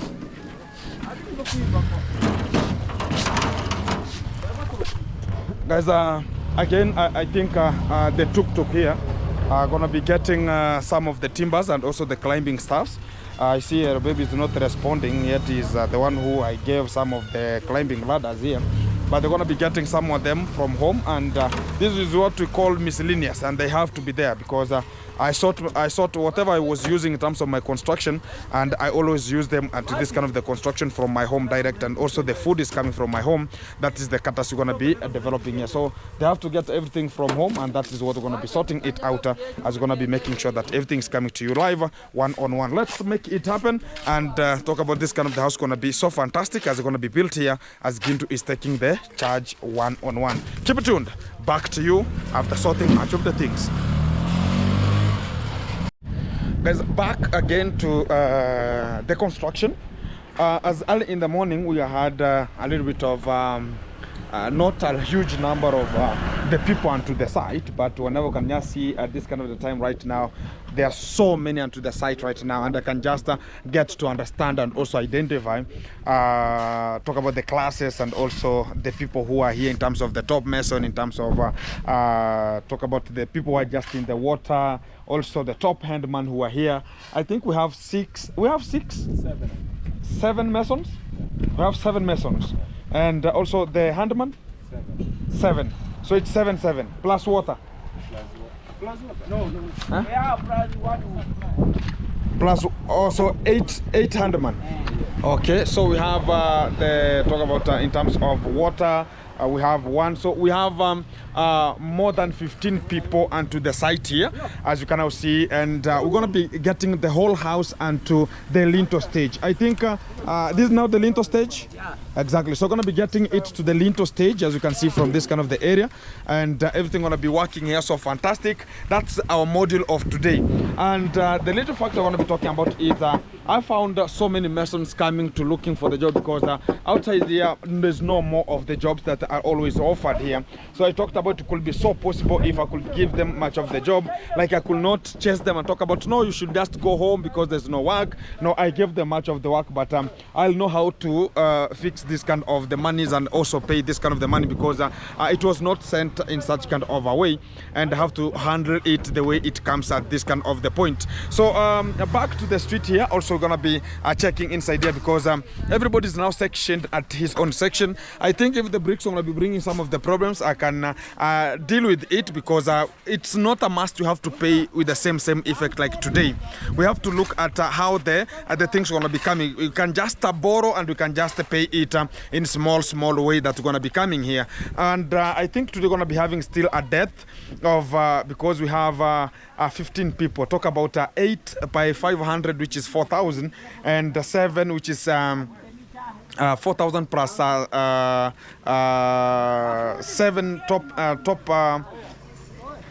[SPEAKER 1] Guys, again, I think the tuk-tuk here are gonna be getting some of the timbers and also the climbing stuffs. I see baby is not responding yet. He's the one who I gave some of the climbing ladders here. But they're going to be getting some of them from home, and this is what we call miscellaneous, and they have to be there because I sought whatever I was using in terms of my construction, and I always use them to this kind of the construction from my home direct, and also the food is coming from my home. That is the cutters we're going to be developing here. So they have to get everything from home, and that is what we're going to be sorting it out as we're going to be making sure that everything is coming to you live, one-on-one. Let's make it happen and talk about this kind of the house going to be so fantastic as it's going to be built here as Gintu is taking the charge one-on-one. Keep it tuned. Back to you after sorting much of the things. Guys, back again to the construction. As early in the morning we had a little bit of not a huge number of the people onto the site, but whenever we can just see at this kind of the time right now, there are so many onto the site right now, and I can just get to understand and also identify, talk about the classes and also the people who are here in terms of the top mason, in terms of talk about the people who are just in the water, also the top handman who are here. I think we have seven masons. We have 7 masons. And also the handman? 7. So it's 7 plus water. Plus water. No. Huh? Yeah, plus water. Plus also 8 handman. Okay, so we have the talk about in terms of water. We have 1, so we have more than 15 people onto the site here, as you can now see, and we're going to be getting the whole house onto the lintel stage. I think this is now the lintel stage. Yeah. Exactly. So we're going to be getting it to the lintel stage, as you can see from this kind of the area, and everything going to be working here. So fantastic. That's our module of today. And the little factor I want to be talking about is I found so many masons coming to looking for the job because outside here there's no more of the jobs that are always offered here. So I talked about it could be so possible if I could give them much of the job. Like I could not chase them and talk about no, you should just go home because there's no work. No, I gave them much of the work, but I'll know how to fix this kind of the monies and also pay this kind of the money because it was not sent in such kind of a way, and I have to handle it the way it comes at this kind of the point. So back to the street here, also we're gonna be checking inside here because everybody's now sectioned at his own section. I think if the bricks are gonna be bringing some of the problems, I can deal with it because it's not a must you have to pay with the same effect like today. We have to look at how the things are gonna be coming. You can just borrow and we can just pay it in small way that we're gonna be coming here. And I think today we're gonna be having still a death of because we have 15 people. Talk about 8 by 500, which is 4,000, and 7, which is 4,000 plus 7 top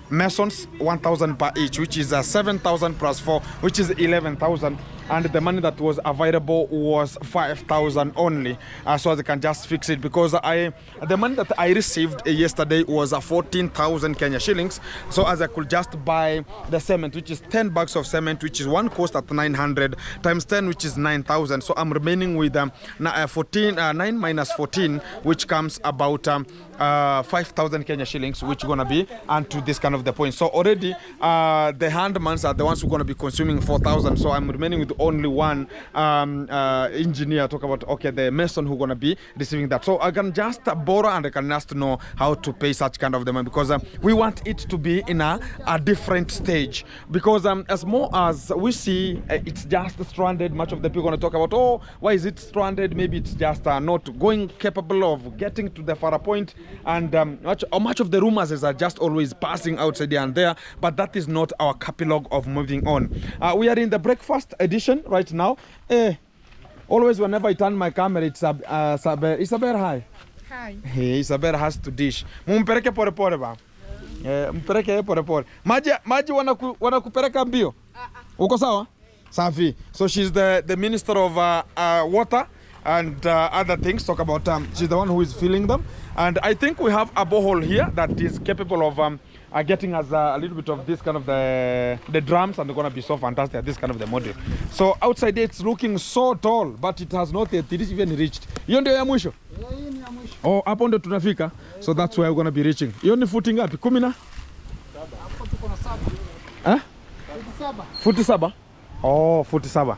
[SPEAKER 1] masons, 1,000 per each, which is 7,000 plus 4, which is 11,000. And the money that was available was 5,000 only, so they can just fix it because the money that I received yesterday was 14,000 Kenya shillings, so as I could just buy the cement, which is 10 bags of cement, which is one cost at 900 times 10, which is 9,000. So I'm remaining with 9 minus 14, which comes about 5,000 Kenya shillings, which are gonna be onto this kind of the point. So already the handmans are the ones who are gonna be consuming 4,000. So I'm remaining with only one engineer. Talk about the mason who gonna be receiving that. So I can just borrow and I can just know how to pay such kind of the money because we want it to be in a different stage because as more as we see it's just stranded. Much of the people gonna talk about, oh, why is it stranded? Maybe it's just not going capable of getting to the far point. And much of the rumors are just always passing outside here and there, but that is not our catalogue of moving on. We are in the breakfast edition right now. Always whenever I turn my camera, it's Saber. Isaber, hi.
[SPEAKER 8] Hi.
[SPEAKER 1] Hey, Isaber has to dish. Mumpeleke pole pole ba. Mpeleke pole pole. Maji wanakupeleka mbio. Uko sawa? Safi. So she's the minister of water and other things. Talk about she's the one who is filling them. And I think we have a borehole here that is capable of getting us a little bit of this kind of the drums, and they're going to be so fantastic at this kind of the model. So outside it's looking so tall, but it has not yet even reached. Hiyo ndio ya mwisho? Oh, hapo ndio tunafika. So that's where we're going to be reaching. Hiyo ni futi ngapi? 10 na?
[SPEAKER 8] Hapo tuko na 7.
[SPEAKER 1] Eh? Futi 7. Oh, futi 7.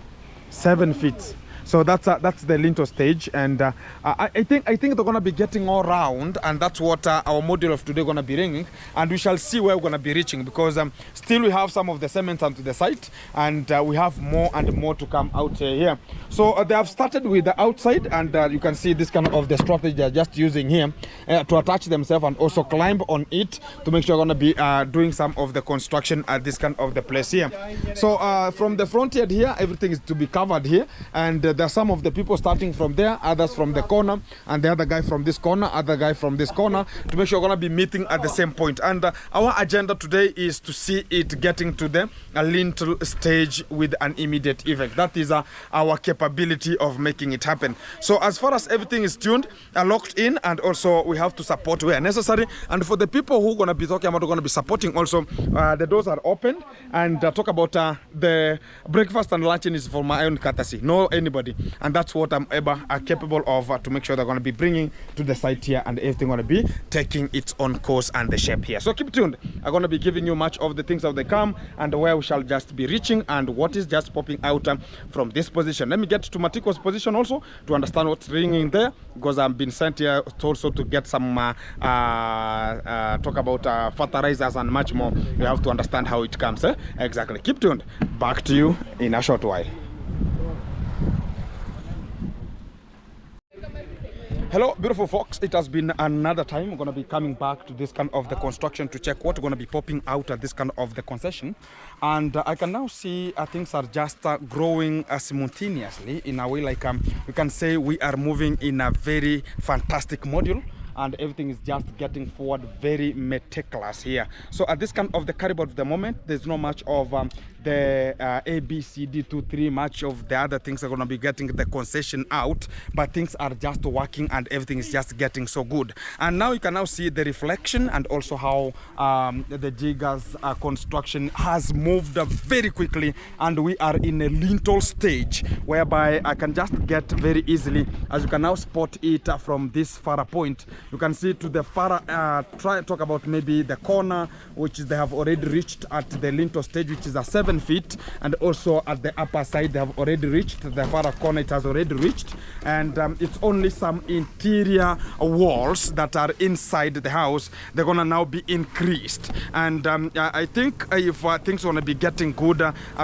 [SPEAKER 1] 7 feet. So that's the lintel stage, and I think they're gonna be getting all round, and that's what our module of today gonna be bringing, and we shall see where we're gonna be reaching because still we have some of the cement onto the site, and we have more and more to come out here. So they have started with the outside, and you can see this kind of the strategy they're just using here to attach themselves and also climb on it to make sure we're gonna be doing some of the construction at this kind of the place here. So from the front end here, everything is to be covered here, and there are some of the people starting from there, others from the corner, and the other guy from this corner, other guy from this corner, to make sure we're going to be meeting at the same point. And our agenda today is to see it getting to the lintel stage with an immediate effect. That is our capability of making it happen. So as far as everything is tuned, locked in, and also we have to support where necessary. And for the people who are going to be talking about, going to be supporting also, the doors are open, and talk about the breakfast and luncheon is for my own courtesy, no anybody. And that's what I'm capable of to make sure they're going to be bringing to the site here, and everything going to be taking its own course and the shape here. So keep tuned. I'm going to be giving you much of the things of the come and where we shall just be reaching and what is just popping out from this position. Let me get to Matiko's position also to understand what's ringing there, because I've been sent here also to get some talk about fertilizers and much more. You have to understand how it comes. Exactly. Keep tuned. Back to you in a short while. Hello, beautiful folks. It has been another time. We're going to be coming back to this kind of the construction to check what we're going to be popping out at this kind of the concession. And I can now see things are just growing simultaneously in a way like we can say we are moving in a very fantastic module. And everything is just getting forward very meticulous here. So at this kind of the caliber of the moment, there's not much of the A, B, C, D, 2, 3, much of the other things are going to be getting the concession out, but things are just working and everything is just getting so good. And now you can now see the reflection and also how the jiggers construction has moved very quickly, and we are in a lintel stage whereby I can just get very easily, as you can now spot it from this far point. You can see to the far, talk about maybe the corner, which they have already reached at the lintel stage, which is a 7 7 feet, and also at the upper side they have already reached. The far corner it has already reached, and it's only some interior walls that are inside the house. They're gonna now be increased, and I think if things gonna be getting good,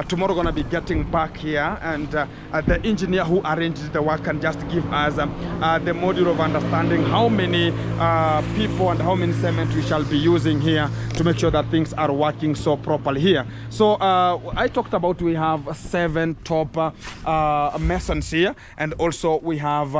[SPEAKER 1] tomorrow gonna be getting back here, and the engineer who arranged the work can just give us the module of understanding how many people and how many cement we shall be using here to make sure that things are working so properly here. So I talked about we have 7 top masons here, and also we have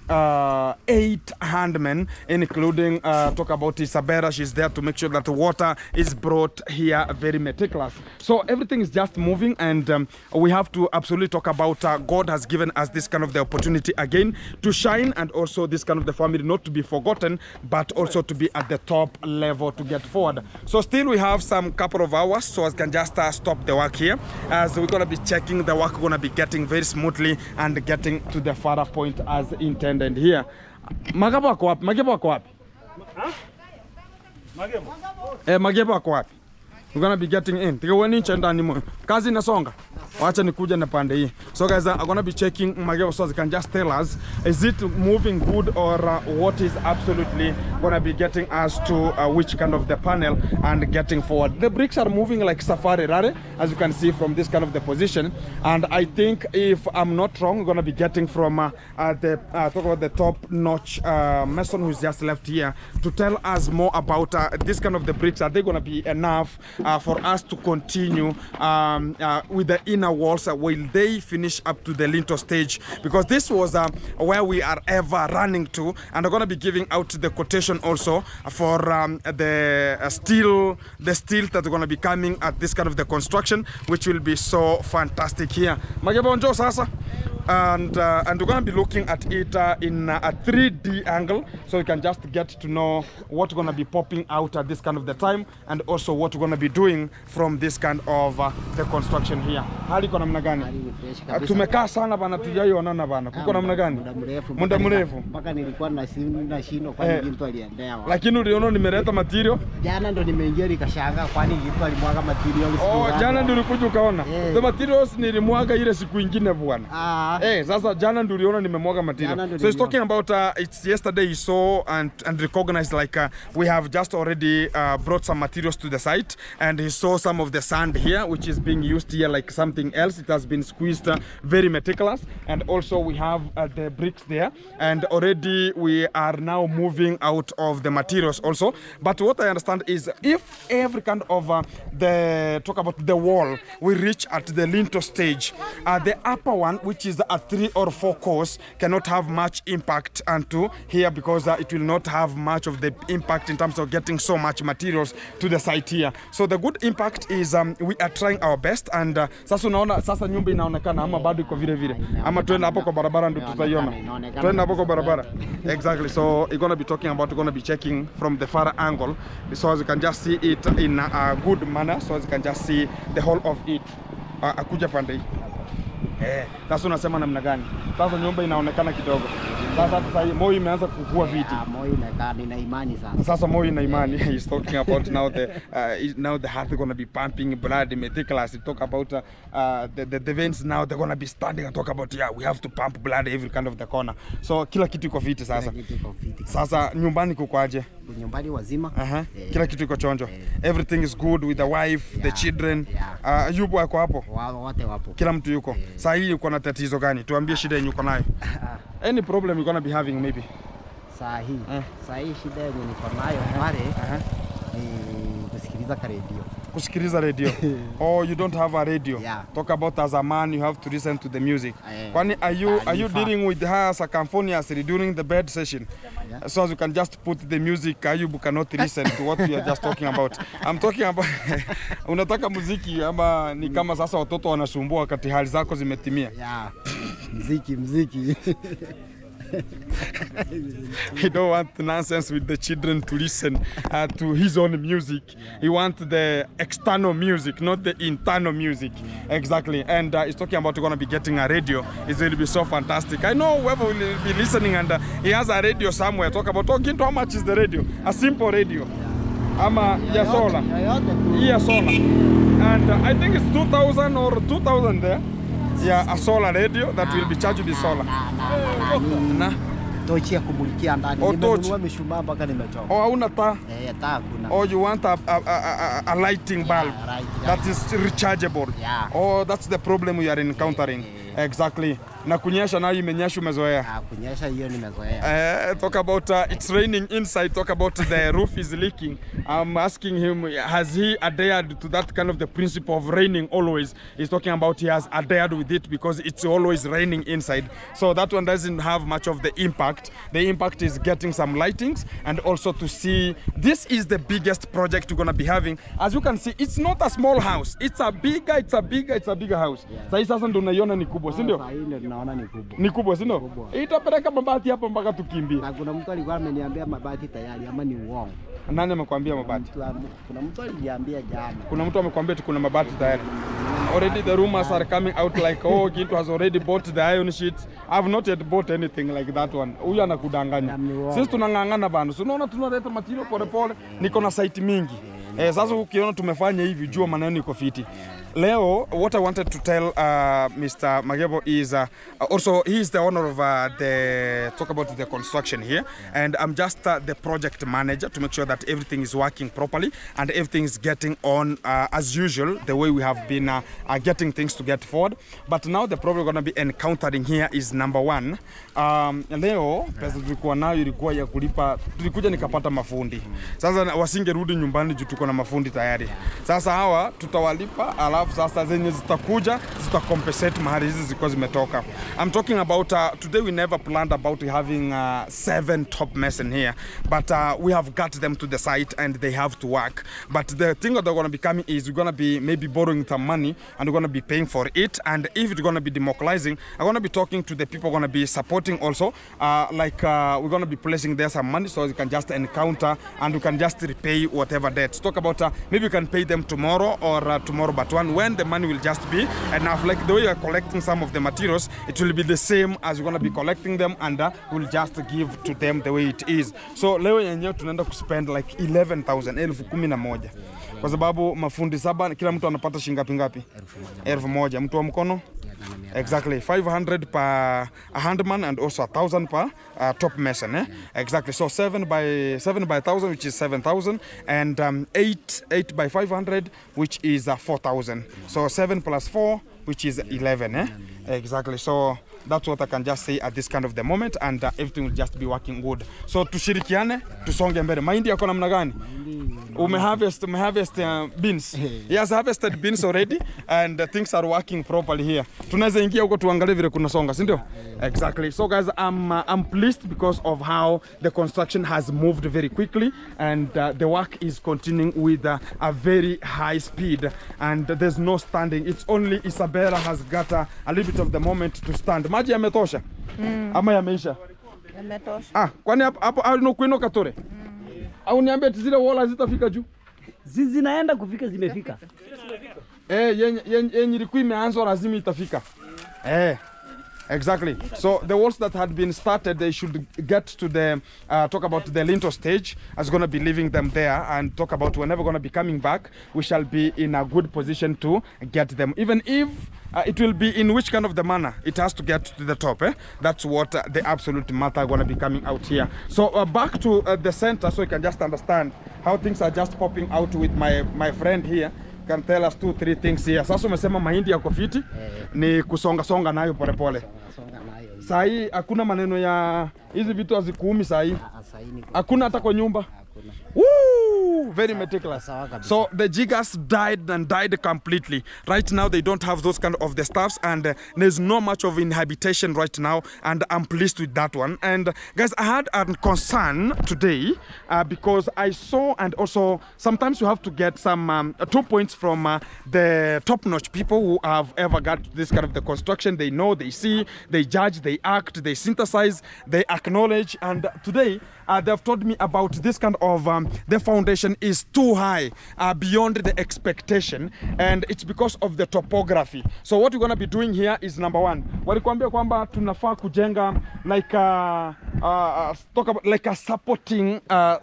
[SPEAKER 1] 8 handmen, including talk about Isabella. She's there to make sure that the water is brought here very meticulous. So everything is just moving, and we have to absolutely talk about God has given us this kind of the opportunity again to shine, and also this kind of the family not to be forgotten, but also to be at the top level to get forward. So still we have some couple of hours, so I can just stop the work here, as we're gonna be checking the work gonna be getting very smoothly and getting to the further point as intended. And here, Magebo ako wapi? Magebo ako wapi?
[SPEAKER 6] Magebo.
[SPEAKER 1] Magebo ako wapi? We're gonna be getting in. Tikiweni nchenda ni mwe. Kazi inasonga. Wacha nikuja na pande hii. So guys, I'm gonna be checking Magebo so they can just tell us, is it moving good, or what is absolutely gonna be getting us to which kind of the panel and getting forward. The bricks are moving like safari rare, as you can see from this kind of the position. And I think, if I'm not wrong, we're gonna be getting from talk about the top-notch mason who's just left here to tell us more about this kind of the bricks. Are they gonna be enough for us to continue with the inner walls? Will they finish up to the lintel stage? Because this was where we are ever running to, and I'm going to be giving out the quotation also for the steel that are going to be coming at this kind of the construction, which will be so fantastic here. Magebonjo sasa. And we're going to be looking at it in a 3D angle, so you can just get to know what's going to be popping out at this kind of the time, and also what we're going to be doing from this kind of the construction here. Hali kwa namna gani? Tumekaa sana bana, tujaionana bana. Kuko namna gani? Muda mrefu.
[SPEAKER 7] Mpaka nilikuwa nashindwa kwani mtu aliendea.
[SPEAKER 1] Lakini uliona nimeleta material?
[SPEAKER 7] Jana ndo nimeingia nikashangaa kwani mtu alimwaga material.
[SPEAKER 1] Jana ndio ulikuja ukaona. The materials nilimwaga ile siku nyingine bwana. Sasa jana ndio uliona nimemwaga material. So it's talking about it's yesterday you saw and recognized like we have just already brought some materials to the site, and he saw some of the sand here which is being used here like something else. It has been squeezed very meticulous, and also we have the bricks there, and already we are now moving out of the materials also. But what I understand is, if every kind of the talk about the wall we reach at the lintel stage, the upper one, which is a 3 or 4 course, cannot have much impact onto here, because it will not have much of the impact in terms of getting so much materials to the site here. So the good impact is we are trying our best, and sasa unaona sasa nyumba inaonekana ama bado iko vile vile, ama twende hapo kwa barabara ndio tutaiona. Twende hapo kwa barabara. Exactly. So we're going to be talking about, we're going to be checking from the far angle, so as you can just see it in a good manner, so as you can just see the whole of it. Akuja pande hii. Sasa unasema namna gani? Sasa nyumba inaonekana kidogo. Sasa moyo imeanza kukua viti. Moyo ina imani sasa. Sasa moyo ina imani. He's talking about now the heart is going to be pumping blood meticulous. He talk about the veins now, they're going to be standing and talk about, we have to pump blood every kind of the corner. So kila kitu iko fiti sasa. Sasa nyumbani kukoaje?
[SPEAKER 7] Nyumbani wazima.
[SPEAKER 1] Kila kitu iko chonjo. Everything is good with the wife, the children. Yupo wako hapo?
[SPEAKER 7] Wote wapo.
[SPEAKER 1] Kila mtu yuko. Sasa hii uko na tatizo gani? Tuambie shida yenye uko nayo. Any problem you're going to be having maybe?
[SPEAKER 7] Saa hii shida yenye niko nayo pale ni kusikiliza radio. Kusikiliza radio.
[SPEAKER 1] Oh, you don't have a radio. Talk about, as a man you have to listen to the music. Kwani are you dealing with her circumphonious during the bed session? So as you can just put the music, you cannot listen to what we are just talking about. I'm talking about unataka muziki ama ni kama sasa watoto wanasumbua wakati hali zako zimetimia?
[SPEAKER 7] Muziki.
[SPEAKER 1] He don't want nonsense with the children to listen to his own music. He wants the external music, not the internal music. Exactly. And he's talking about going to be getting a radio. It's going to be so fantastic. I know whoever will be listening and he has a radio somewhere. Talk about, how much is the radio? A simple radio. ama ya solar? Hii ya solar. And I think it's 2,000 or 2,000 there. Yeah, a solar radio that will be charged with solar. Na
[SPEAKER 7] tochi ya kumulikia ndani. Nimenunua mishumaa mpaka nimechoka.
[SPEAKER 1] Oh, hauna taa?
[SPEAKER 7] Taa kuna.
[SPEAKER 1] Oh, you want a lighting bulb that is rechargeable. Oh, that's the problem we are encountering. Exactly. Na kunyesha nayo imenyesha umezoea.
[SPEAKER 7] Kunyesha hiyo nimezoea.
[SPEAKER 1] Talk about it's raining inside, talk about the roof is leaking. I'm asking him, has he adhered to that kind of the principle of raining always? He's talking about he has adhered with it because it's always raining inside. So that one doesn't have much of the impact. The impact is getting some lightings and also to see, this is the biggest project we're going to be having. As you can see, it's not a small house. It's a bigger house. Sasa sasa ndo unaiona ni kubwa, si ndio?
[SPEAKER 7] Naona ni kubwa.
[SPEAKER 1] Ni kubwa, si ndio? Itapeleka mabati hapa mpaka tukimbie.
[SPEAKER 7] Na kuna mtu alikuwa ameniambia mabati tayari ama ni uongo.
[SPEAKER 1] Nani amekwambia mabati?
[SPEAKER 7] Kuna mtu aliniambia jana.
[SPEAKER 1] Kuna mtu amekwambia kuna mabati tayari. Already the rumors are coming out like, oh, Ginto has already bought the iron sheets. I've not yet bought anything like that one. Huyu anakudanganya. Sisi tunang'ang'ana bana. Unaona tunaleta material pole pole. Niko na site mingi. Sasa ukiona tumefanya hivi jua maneno iko fiti. Leo, what I wanted to tell Mr. Magebo is also he is the owner of talk about the construction here, and I'm just the project manager to make sure that everything is working properly and everything is getting on as usual, the way we have been getting things to get forward. But now the problem we're going to be encountering here is number one. Leo pesa tulikuwa nayo ilikuwa ya kulipa, tulikuja nikapata mafundi. Sasa wasingerudi nyumbani juu tuko na mafundi tayari. Sasa hawa tutawalipa alafu sasa zenye zitakuja zitacompensate mahali hizi ziko zimetoka. I'm talking about today we never planned about having 7 top mason here, but we have got them to the site and they have to work. But the thing that they're going to be coming is we're going to be maybe borrowing some money and we're going to be paying for it. And if it's going to be democalizing, I'm going to be talking to the people going to be supporting also. We're going to be placing there some money so you can just encounter and you can just repay whatever debts. Talk about maybe you can pay them tomorrow or tomorrow but one when the money will just be enough. Like the way you are collecting some of the materials, it will be the same as you're going to be collecting them and we'll just give to them the way it is. So leo yenyewe tunaenda kuspend like 11,000 kwa sababu mafundi 7 kila mtu anapata shilingi ngapi? 1,000. Mtu wa mkono? Exactly, 500 per handman and also 1,000 per top mason. Exactly, so 7 by 1,000 which is 7,000 and 8 by 500 which is 4,000. So 7 plus 4 which is 11. Exactly, so that's what I can just say at this kind of the moment and everything will just be working good. So tushirikiane, tusonge mbele. Mahindi yako namna gani? Umeharvest beans. He has harvested beans already and things are working properly here. Tunaweza ingia huko tuangalie vile kuna songa, si ndio? Exactly. So guys, I'm pleased because of how the construction has moved very quickly and the work is continuing with a very high speed and there's no standing. It's only Isabella has got a little bit of the moment to stand. Maji yametosha? Ama yameisha? Yametosha. Kwani hapo au kwenu katore? Au niambie zile wala zitafika juu?
[SPEAKER 9] Zinaenda kufika, zimefika.
[SPEAKER 1] Yenye ilikuwa imeanza lazima itafika. Exactly. So the walls that had been started, they should get to the talk about the lintel stage. I was going to be leaving them there and talk about whenever going to be coming back, we shall be in a good position to get them. Even if it will be in which kind of the manner, it has to get to the top. That's what the absolute matter going to be coming out here. So back to the center so you can just understand how things are just popping out with my friend here. Can tell us 2-3 things here. Sasa umesema mahindi yako fiti ni kusonga nayo pole pole. Sahi hakuna maneno ya hizi vitu hazikuumi sahi. Hakuna hata kwa nyumba. Woo! Very meticulous. So the jiggers died completely. Right now they don't have those kind of the stuffs and there's no much of inhabitation right now and I'm pleased with that one. And guys, I had a concern today because I saw and also sometimes you have to get some 2 points from the top-notch people who have ever got this kind of the construction. They know, they see, they judge, they act, they synthesize, they acknowledge. And today they've told me about this kind of the foundation precipitation is too high, beyond the expectation, and it's because of the topography. So what we're going to be doing here is number one, walikuambia kwamba tunafaa kujenga like a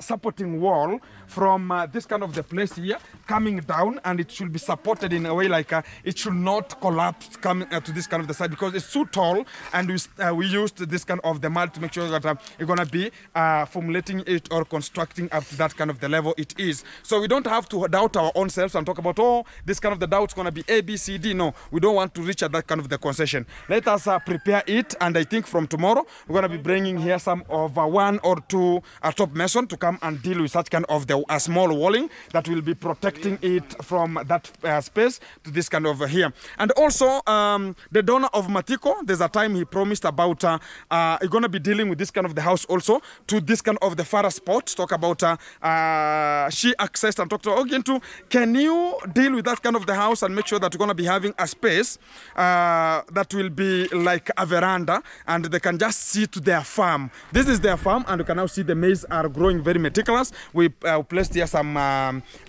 [SPEAKER 1] supporting wall from this kind of the place here coming down, and it should be supported in a way like it should not collapse coming to this kind of the side, because it's too tall, and we used this kind of the mud to make sure that you're gonna be formulating it or constructing up to that kind of the level it is. So we don't have to doubt our own selves and talk about, oh, this kind of the doubt's gonna be A, B, C, D. No, we don't want to reach at that kind of the concession. Let us prepare it, and I think from tomorrow we're gonna be bringing here some of 1 or 2 top mason to come and deal with such kind of the small walling that will be protecting it from that space to this kind of here. And also the donor of Matiko, there's a time he promised about he's gonna be dealing with this kind of the house also to this kind of the far spot. Talk about she accessed and talked to Ogintu, can you deal with that kind of the house and make sure that we're gonna be having a space that will be like a veranda, and they can just see to their farm. This is their farm, and you can now see the maize are growing very meticulous. We placed here some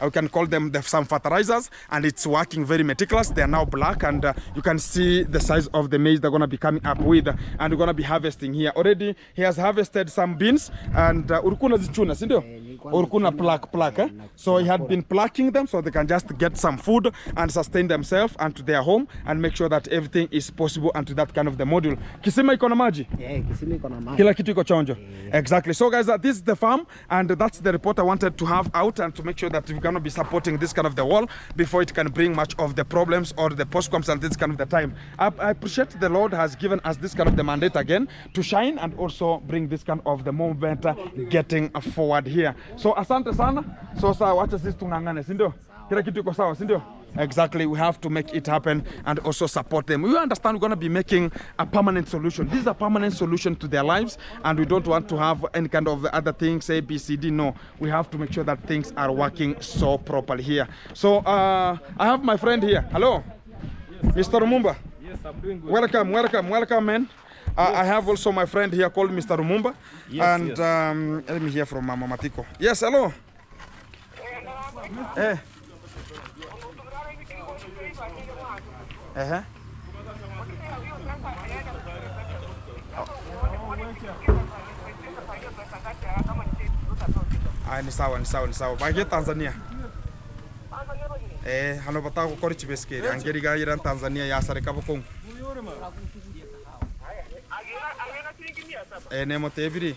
[SPEAKER 1] we can call them some fertilizers, and it's working very meticulous. They are now black, and you can see the size of the maize they're going to be coming up with, and we're going to be harvesting here. Already he has harvested some beans, and urukuna zichuna sindio, urukuna pluck eh? So he had been plucking them so they can just get some food and sustain themselves and to their home, and make sure that everything is possible and to that kind of the module. Kisima iko na maji?
[SPEAKER 7] Yeah, kisima iko na maji.
[SPEAKER 1] Kila kitu iko chonjo. Exactly. So guys, this is the farm, and that's the report I wanted to have out, and to make sure that we're going to be supporting this kind of the wall before it can bring much of the problems or the postcoms at this kind of the time. I appreciate the Lord has given us this kind of the mandate again to shine and also bring this kind of the movement getting forward here. So asante sana. So sawa, wacha sisi tungangane, si ndio? Kila kitu iko sawa, si ndio? Exactly, we have to make it happen and also support them. We understand we're going to be making a permanent solution. This is a permanent solution to their lives, and we don't want to have any kind of other things, A, B, C, D. No, we have to make sure that things are working so properly here. So I have my friend here. Hello, yes. Mr. Rumumba.
[SPEAKER 10] Yes, I'm doing good.
[SPEAKER 1] Welcome, man. Yes. I have also my friend here called Mr. Rumumba.
[SPEAKER 10] Yes,
[SPEAKER 1] and
[SPEAKER 10] yes.
[SPEAKER 1] Let me hear from Mama Matiko. Yes, hello. Hey. Ni sawa. Bagi Tanzania. Hano bata ko kori chibeskeri. Angeri ga iran Tanzania ya sare kabo kong. Nemo tebiri.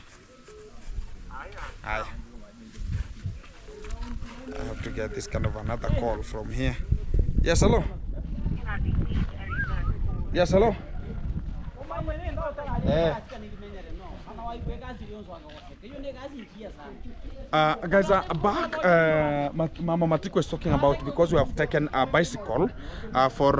[SPEAKER 1] I have to get this kind of another call from here. Yes, hello. Yes, hello. Guys, back Mama Matiko is talking about, because we have taken a bicycle for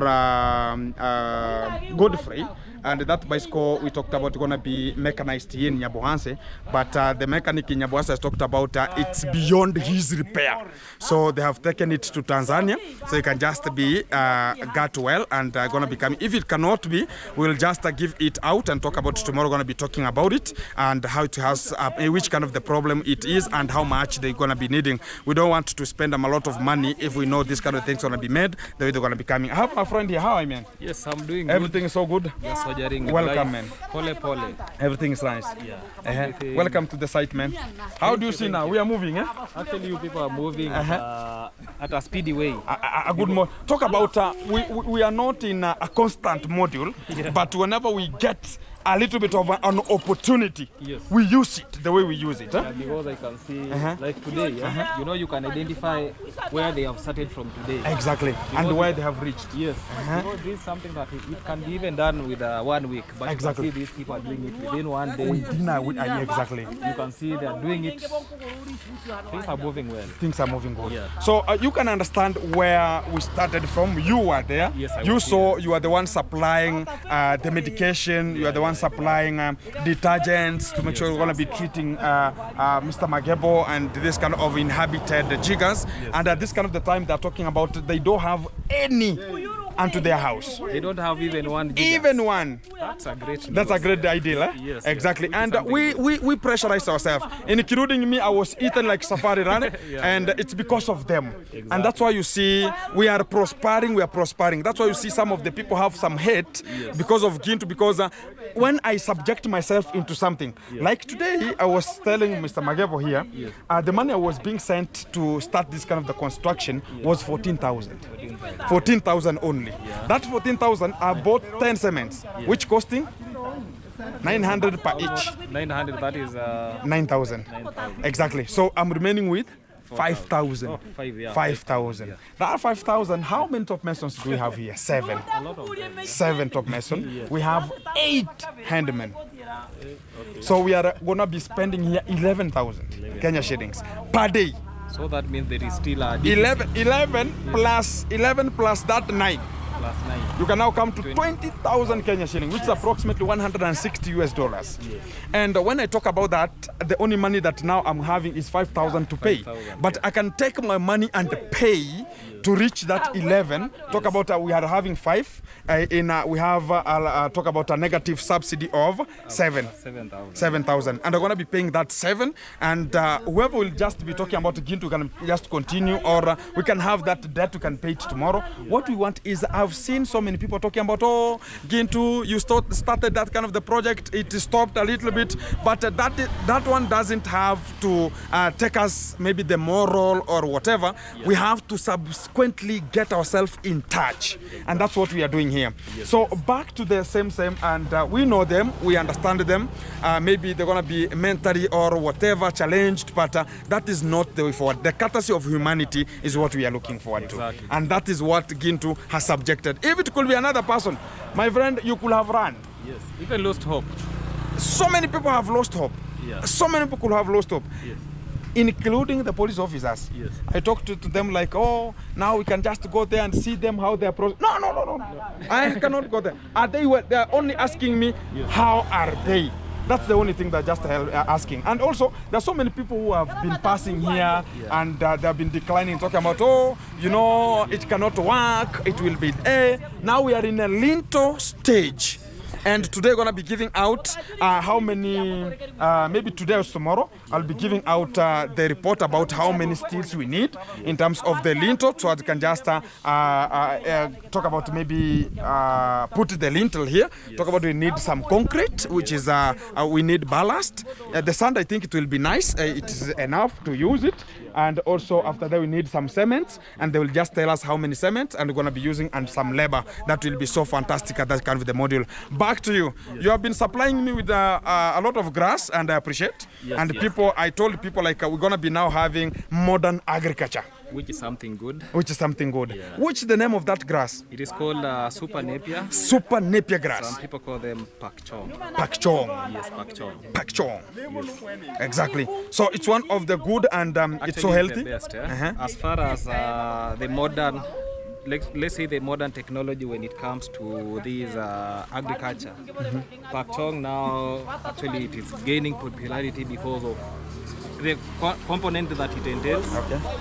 [SPEAKER 1] Godfrey, and that bicycle we talked about going to be mechanized here in Nyabohanse, but the mechanic in Nyabohanse has talked about it's beyond his repair, so they have taken it to Tanzania so it can just be got well and going to be coming. If it cannot be, we'll just give it out and talk about it tomorrow. Going to be talking about it and how it has which kind of the problem it is and how much they're going to be needing. We don't want to spend them a lot of money if we know this kind of things going to be made the way they're going to be coming. I have my friend here. How are you, man?
[SPEAKER 10] Yes, I'm doing
[SPEAKER 1] everything good. Is so good.
[SPEAKER 10] Yes,
[SPEAKER 1] welcome, man.
[SPEAKER 10] Pole.
[SPEAKER 1] Everything is nice.
[SPEAKER 10] Yeah.
[SPEAKER 1] Welcome to the site, man. How do you see now? We are moving, eh?
[SPEAKER 10] Actually, you people are moving at a speedy way.
[SPEAKER 1] A good mode. Talk about we are not in a constant module, but whenever we get a little bit of an opportunity,
[SPEAKER 10] yes,
[SPEAKER 1] we use it the way we use it.
[SPEAKER 10] Yeah, because I can see, like today, you know, you can identify where they have started from today.
[SPEAKER 1] Exactly, because and where they have reached.
[SPEAKER 10] Yes, because this is something that it can be even done with 1 week, but exactly, you can see these people are doing it within 1 day.
[SPEAKER 1] Exactly.
[SPEAKER 10] You can see they are doing it. Things are moving well.
[SPEAKER 1] Things are moving good.
[SPEAKER 10] Yeah.
[SPEAKER 1] So you can understand where we started from. You were there.
[SPEAKER 10] Yes,
[SPEAKER 1] you saw. You are the one supplying the medication. You are the one supplying detergents to make sure we're going to be treating Mr. Magebo and this kind of inhabited jiggers. Yes. And at this kind of the time they're talking about, they don't have any and to their house.
[SPEAKER 10] They don't have even one giga.
[SPEAKER 1] Even one.
[SPEAKER 10] That's a great news.
[SPEAKER 1] That's a great idea, eh?
[SPEAKER 10] Yes,
[SPEAKER 1] exactly.
[SPEAKER 10] yes.
[SPEAKER 1] And we pressurize ourselves, including me. I was eating like safari running, and it's because of them. Exactly. And that's why you see we are prospering. We are prospering. That's why you see some of the people have some hate because of Gintu. Because when I subject myself into something, like today, I was telling Mr. Magevo here, the money I was being sent to start this kind of the construction was 14,000. 14,000 only. That 14,000 I bought 10 cements, which costing 900 per each.
[SPEAKER 10] 900, that is
[SPEAKER 1] 9,000. Exactly. So I'm remaining with 5,000.
[SPEAKER 10] Oh,
[SPEAKER 1] 5,000. That 5,000, how many top masons do we have here? 7. 7 top masons. We have 8 handmen. So we are going to be spending here 11,000 Kenya shillings per day.
[SPEAKER 10] So that means there is still a
[SPEAKER 1] 11 plus that 9.
[SPEAKER 10] Plus 9.
[SPEAKER 1] You can now come to 20,000 Kenya shilling, which is approximately $160 US. And when I talk about that, the only money that now I'm having is 5,000 to pay. But I can take my money and pay to reach that 11. Talk about we are having 5. We have talk about a negative subsidy of 7,000. And I'm going to be paying that 7. And whoever will just be talking about Gintu can just continue, or we can have that debt, we can pay it tomorrow. What we want is, I've seen so many people talking about, oh, Gintu, you started that kind of the project, it stopped a little bit, but that one doesn't have to take us maybe the moral or whatever. We have to subsequently get ourselves in touch, and that's what we are doing here. So back to the same, and we know them, we understand them. Maybe they're going to be mentally or whatever challenged, but that is not the way forward. The courtesy of humanity is what we are looking forward to, and that is what Gintu has subjected. If it could be another person, my friend, you could have run.
[SPEAKER 10] Yes, even lost hope.
[SPEAKER 1] So many people have lost hope. So many people have lost hope. Including the police officers. I talked to them like, oh, now we can just go there and see them how they approach. No. I cannot go there. They are only asking me, how are they? That's the only thing that just asking. And also, there are so many people who have been passing here and they have been declining, talking about, oh, you know, it cannot work, it will be A. Now we are in a Lintel stage. And today we're going to be giving out how many, maybe today or tomorrow, I'll be giving out the report about how many steels we need in terms of the lintel, so I can just talk about maybe put the lintel here, talk about we need some concrete, which is we need ballast. The sand, I think it will be nice, it is enough to use it. And also after that we need some cement, and they will just tell us how many cement, and we're going to be using and some labor. That will be so fantastic at that kind of the module. Back to you. You have been supplying me with a lot of grass, and I appreciate. People, I told people like we're going to be now having modern agriculture.
[SPEAKER 10] Which is something good.
[SPEAKER 1] Which is something good. Which is the name of that grass?
[SPEAKER 10] It is called Super Napier.
[SPEAKER 1] Super Napier grass.
[SPEAKER 10] Some people call them Pak Chong.
[SPEAKER 1] Pak Chong.
[SPEAKER 10] Yes, Pak Chong.
[SPEAKER 1] Pak Chong. Yes. Exactly. So it's one of the good, and it's so healthy.
[SPEAKER 10] The best, As far as the modern, let's say the modern technology when it comes to this agriculture, Pak Chong now actually it is gaining popularity because of the component that it entails,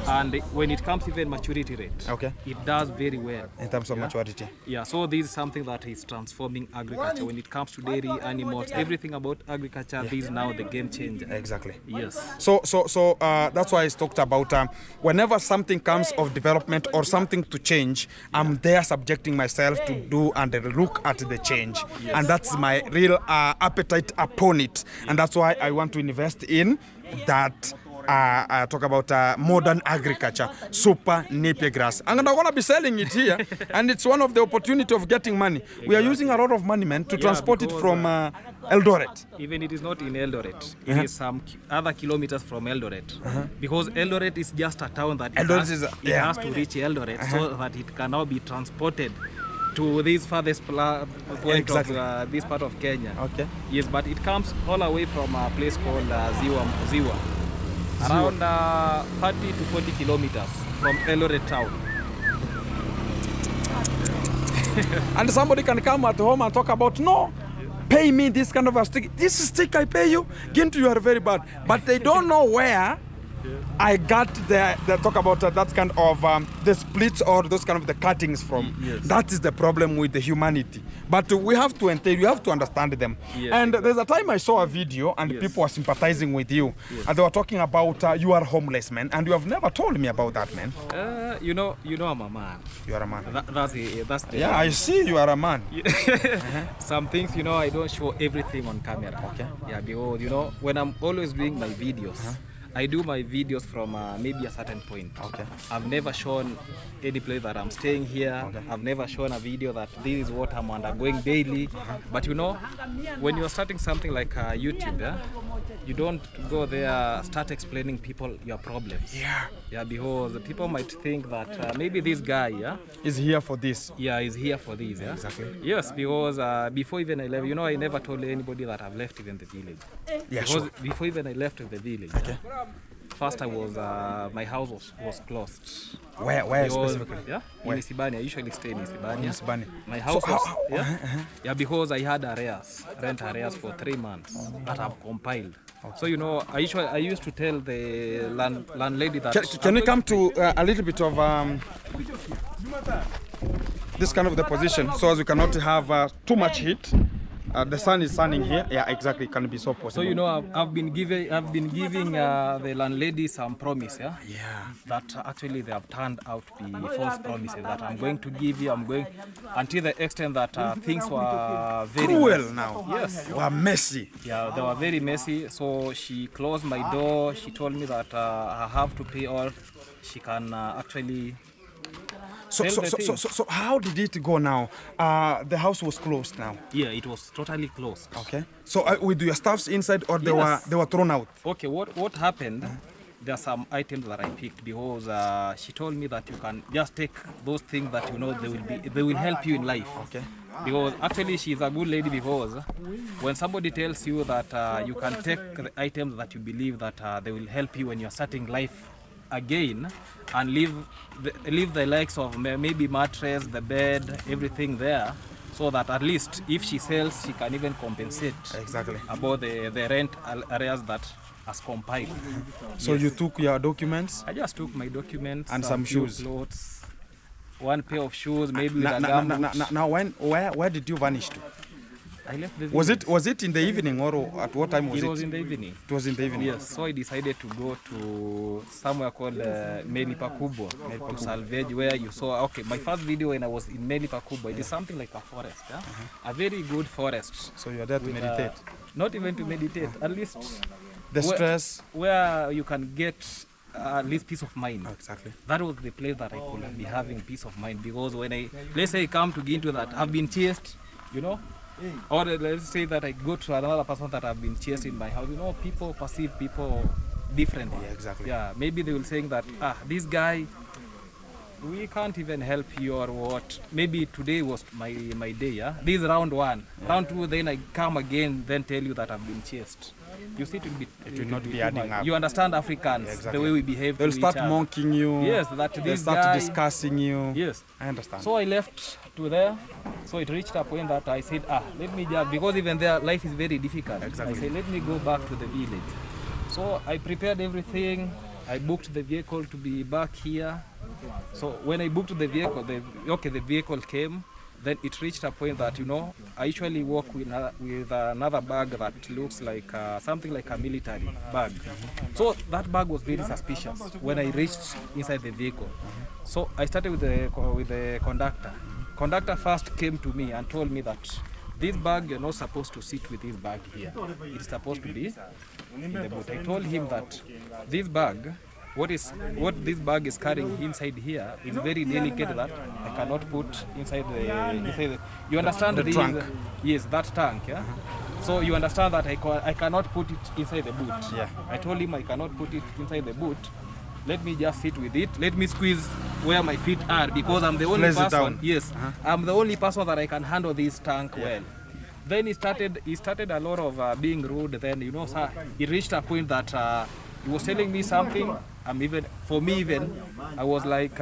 [SPEAKER 10] and when it comes even maturity rate, it does very well
[SPEAKER 1] in terms of maturity.
[SPEAKER 10] So this is something that is transforming agriculture when it comes to dairy, animals, everything about agriculture. This is now the game changer.
[SPEAKER 1] Exactly.
[SPEAKER 10] Yes.
[SPEAKER 1] So that's why I talked about whenever something comes of development or something to change, I'm there subjecting myself to do and look at the change, and that's my real appetite upon it, and that's why I want to invest in that. Talk about modern agriculture, Super Napier grass. And I'm going to be selling it here, and it's one of the opportunity of getting money. We are using a lot of money, man, to transport it from Eldoret.
[SPEAKER 10] Even it is not in Eldoret. It is some other kilometers from Eldoret. Because Eldoret is just a town that it has to reach Eldoret so that it can now be transported to this farthest point of this part of Kenya. Yes, but it comes all the way from a place called Ziwa. Around 30 to 40 kilometers from Eldoret town.
[SPEAKER 1] And somebody can come at home and talk about, no, pay me this kind of a stick. This stick I pay you, Gintu, you are very bad. But they don't know where I got the talk about that kind of the splits or those kind of the cuttings from.
[SPEAKER 10] Yes.
[SPEAKER 1] That is the problem with the humanity. But we have to entail, you have to understand them.
[SPEAKER 10] Yes,
[SPEAKER 1] and
[SPEAKER 10] exactly.
[SPEAKER 1] there's a time I saw a video and people were sympathizing with you. And they were talking about you are homeless, man. And you have never told me about that, man.
[SPEAKER 10] You know I'm a man.
[SPEAKER 1] You are a man.
[SPEAKER 10] That's the
[SPEAKER 1] yeah, I see you are a man.
[SPEAKER 10] Some things, you know, I don't show everything on camera. Okay. Yeah, because, you know, when I'm always doing my videos, I do my videos from maybe a certain point. Okay. I've never shown any place that I'm staying here. Okay. I've never shown a video that this is what I'm undergoing daily. But you know, when you're starting something like YouTube, you don't go there start explaining people your problems. Yeah, because people might think that maybe this guy
[SPEAKER 1] is here for this.
[SPEAKER 10] Yeah, is here for this. Yeah,
[SPEAKER 1] exactly.
[SPEAKER 10] Yes, because before even I left, you know, I never told anybody that I've left even the village.
[SPEAKER 1] Yeah,
[SPEAKER 10] because
[SPEAKER 1] sure.
[SPEAKER 10] Before even I left the village, first I was my house was closed.
[SPEAKER 1] Where specifically?
[SPEAKER 10] Yeah, in Isibani. I usually stay in Isibani.
[SPEAKER 1] Isibani.
[SPEAKER 10] My house was because I had rent arrears for 3 months that I've compiled. So you know, I used to tell the landlady that.
[SPEAKER 1] Can we come to a little bit of this kind of the position, so as we cannot have too much heat. The sun is shining here. Yeah, exactly. It can be so possible.
[SPEAKER 10] So you know, I've been giving the landlady some promise. Yeah. That actually they have turned out to be false promises. That I'm going to give you. I'm going until the extent that things were very
[SPEAKER 1] cruel
[SPEAKER 10] messy.
[SPEAKER 1] now.
[SPEAKER 10] Yes.
[SPEAKER 1] Were messy.
[SPEAKER 10] Yeah, they were very messy. So she closed my door. She told me that I have to pay all. She can actually.
[SPEAKER 1] So how did it go now? The house was closed now.
[SPEAKER 10] Yeah, it was totally closed.
[SPEAKER 1] Okay. So with your stuffs inside, or they were thrown out?
[SPEAKER 10] Okay. What happened? There are some items that I picked because she told me that you can just take those things that you know they will help you in life. Okay. Because actually she's a good lady, because when somebody tells you that you can take the items that you believe that they will help you when you're starting life again and leave the likes of maybe mattress, the bed, everything there, so that at least if she sells, she can even compensate about the rent areas that has compiled.
[SPEAKER 1] So you took your documents?
[SPEAKER 10] I just took my documents
[SPEAKER 1] and some shoes,
[SPEAKER 10] clothes, one pair of shoes, maybe with a gum.
[SPEAKER 1] Now where did you vanish to?
[SPEAKER 10] I left the
[SPEAKER 1] Was it in the evening, or at what time was it?
[SPEAKER 10] It was in the evening.
[SPEAKER 1] It was in the evening.
[SPEAKER 10] Yes. So I decided to go to somewhere called Melipa Kubwa to salvage, where you saw. Okay, my first video when I was in Melipa Kubwa, it is something like a forest, a very good forest.
[SPEAKER 1] So you are there to meditate?
[SPEAKER 10] Not even to meditate, at least
[SPEAKER 1] the stress
[SPEAKER 10] where you can get at least peace of mind.
[SPEAKER 1] Exactly.
[SPEAKER 10] That was the place that I could be having peace of mind, because when let's say I come to get into that, I've been chased, you know. Or let's say that I go to another person that I've been chased in my house. You know, people perceive people differently.
[SPEAKER 1] Yeah, exactly.
[SPEAKER 10] Yeah, maybe they will say that, this guy, we can't even help you or what. Maybe today was my day, yeah? This is round 1. Yeah. Round 2, then I come again, then tell you that I've been chased. You see, it will not be adding up. You understand Africans, the way we behave.
[SPEAKER 1] They'll start mocking you.
[SPEAKER 10] Yes, that
[SPEAKER 1] they'll start discussing you.
[SPEAKER 10] Yes.
[SPEAKER 1] I understand.
[SPEAKER 10] So I left to there. So it reached a point that I said, let me just, because even there life is very difficult.
[SPEAKER 1] Exactly.
[SPEAKER 10] I said, let me go back to the village. So I prepared everything. I booked the vehicle to be back here. So when I booked the vehicle, the vehicle came. Then it reached a point that, you know, I usually walk with another bag that looks like something like a military bag. So that bag was very suspicious when I reached inside the vehicle. So I started with the conductor. Conductor first came to me and told me that this bag, you're not supposed to sit with this bag here. It's supposed to be in the boot. I told him that this bag, what this bag is carrying inside here is very delicate, that I cannot put inside the you understand
[SPEAKER 1] the trunk?
[SPEAKER 10] Yes, that tank, yeah. So you understand that I cannot put it inside the boot.
[SPEAKER 1] Yeah.
[SPEAKER 10] I told him I cannot put it inside the boot. Let me just sit with it. Let me squeeze where my feet are, because I'm the only person. Yes, I'm the only person that I can handle this tank well. Then he started a lot of being rude. Then, you know, sir, he reached a point that he was telling me something. I was like,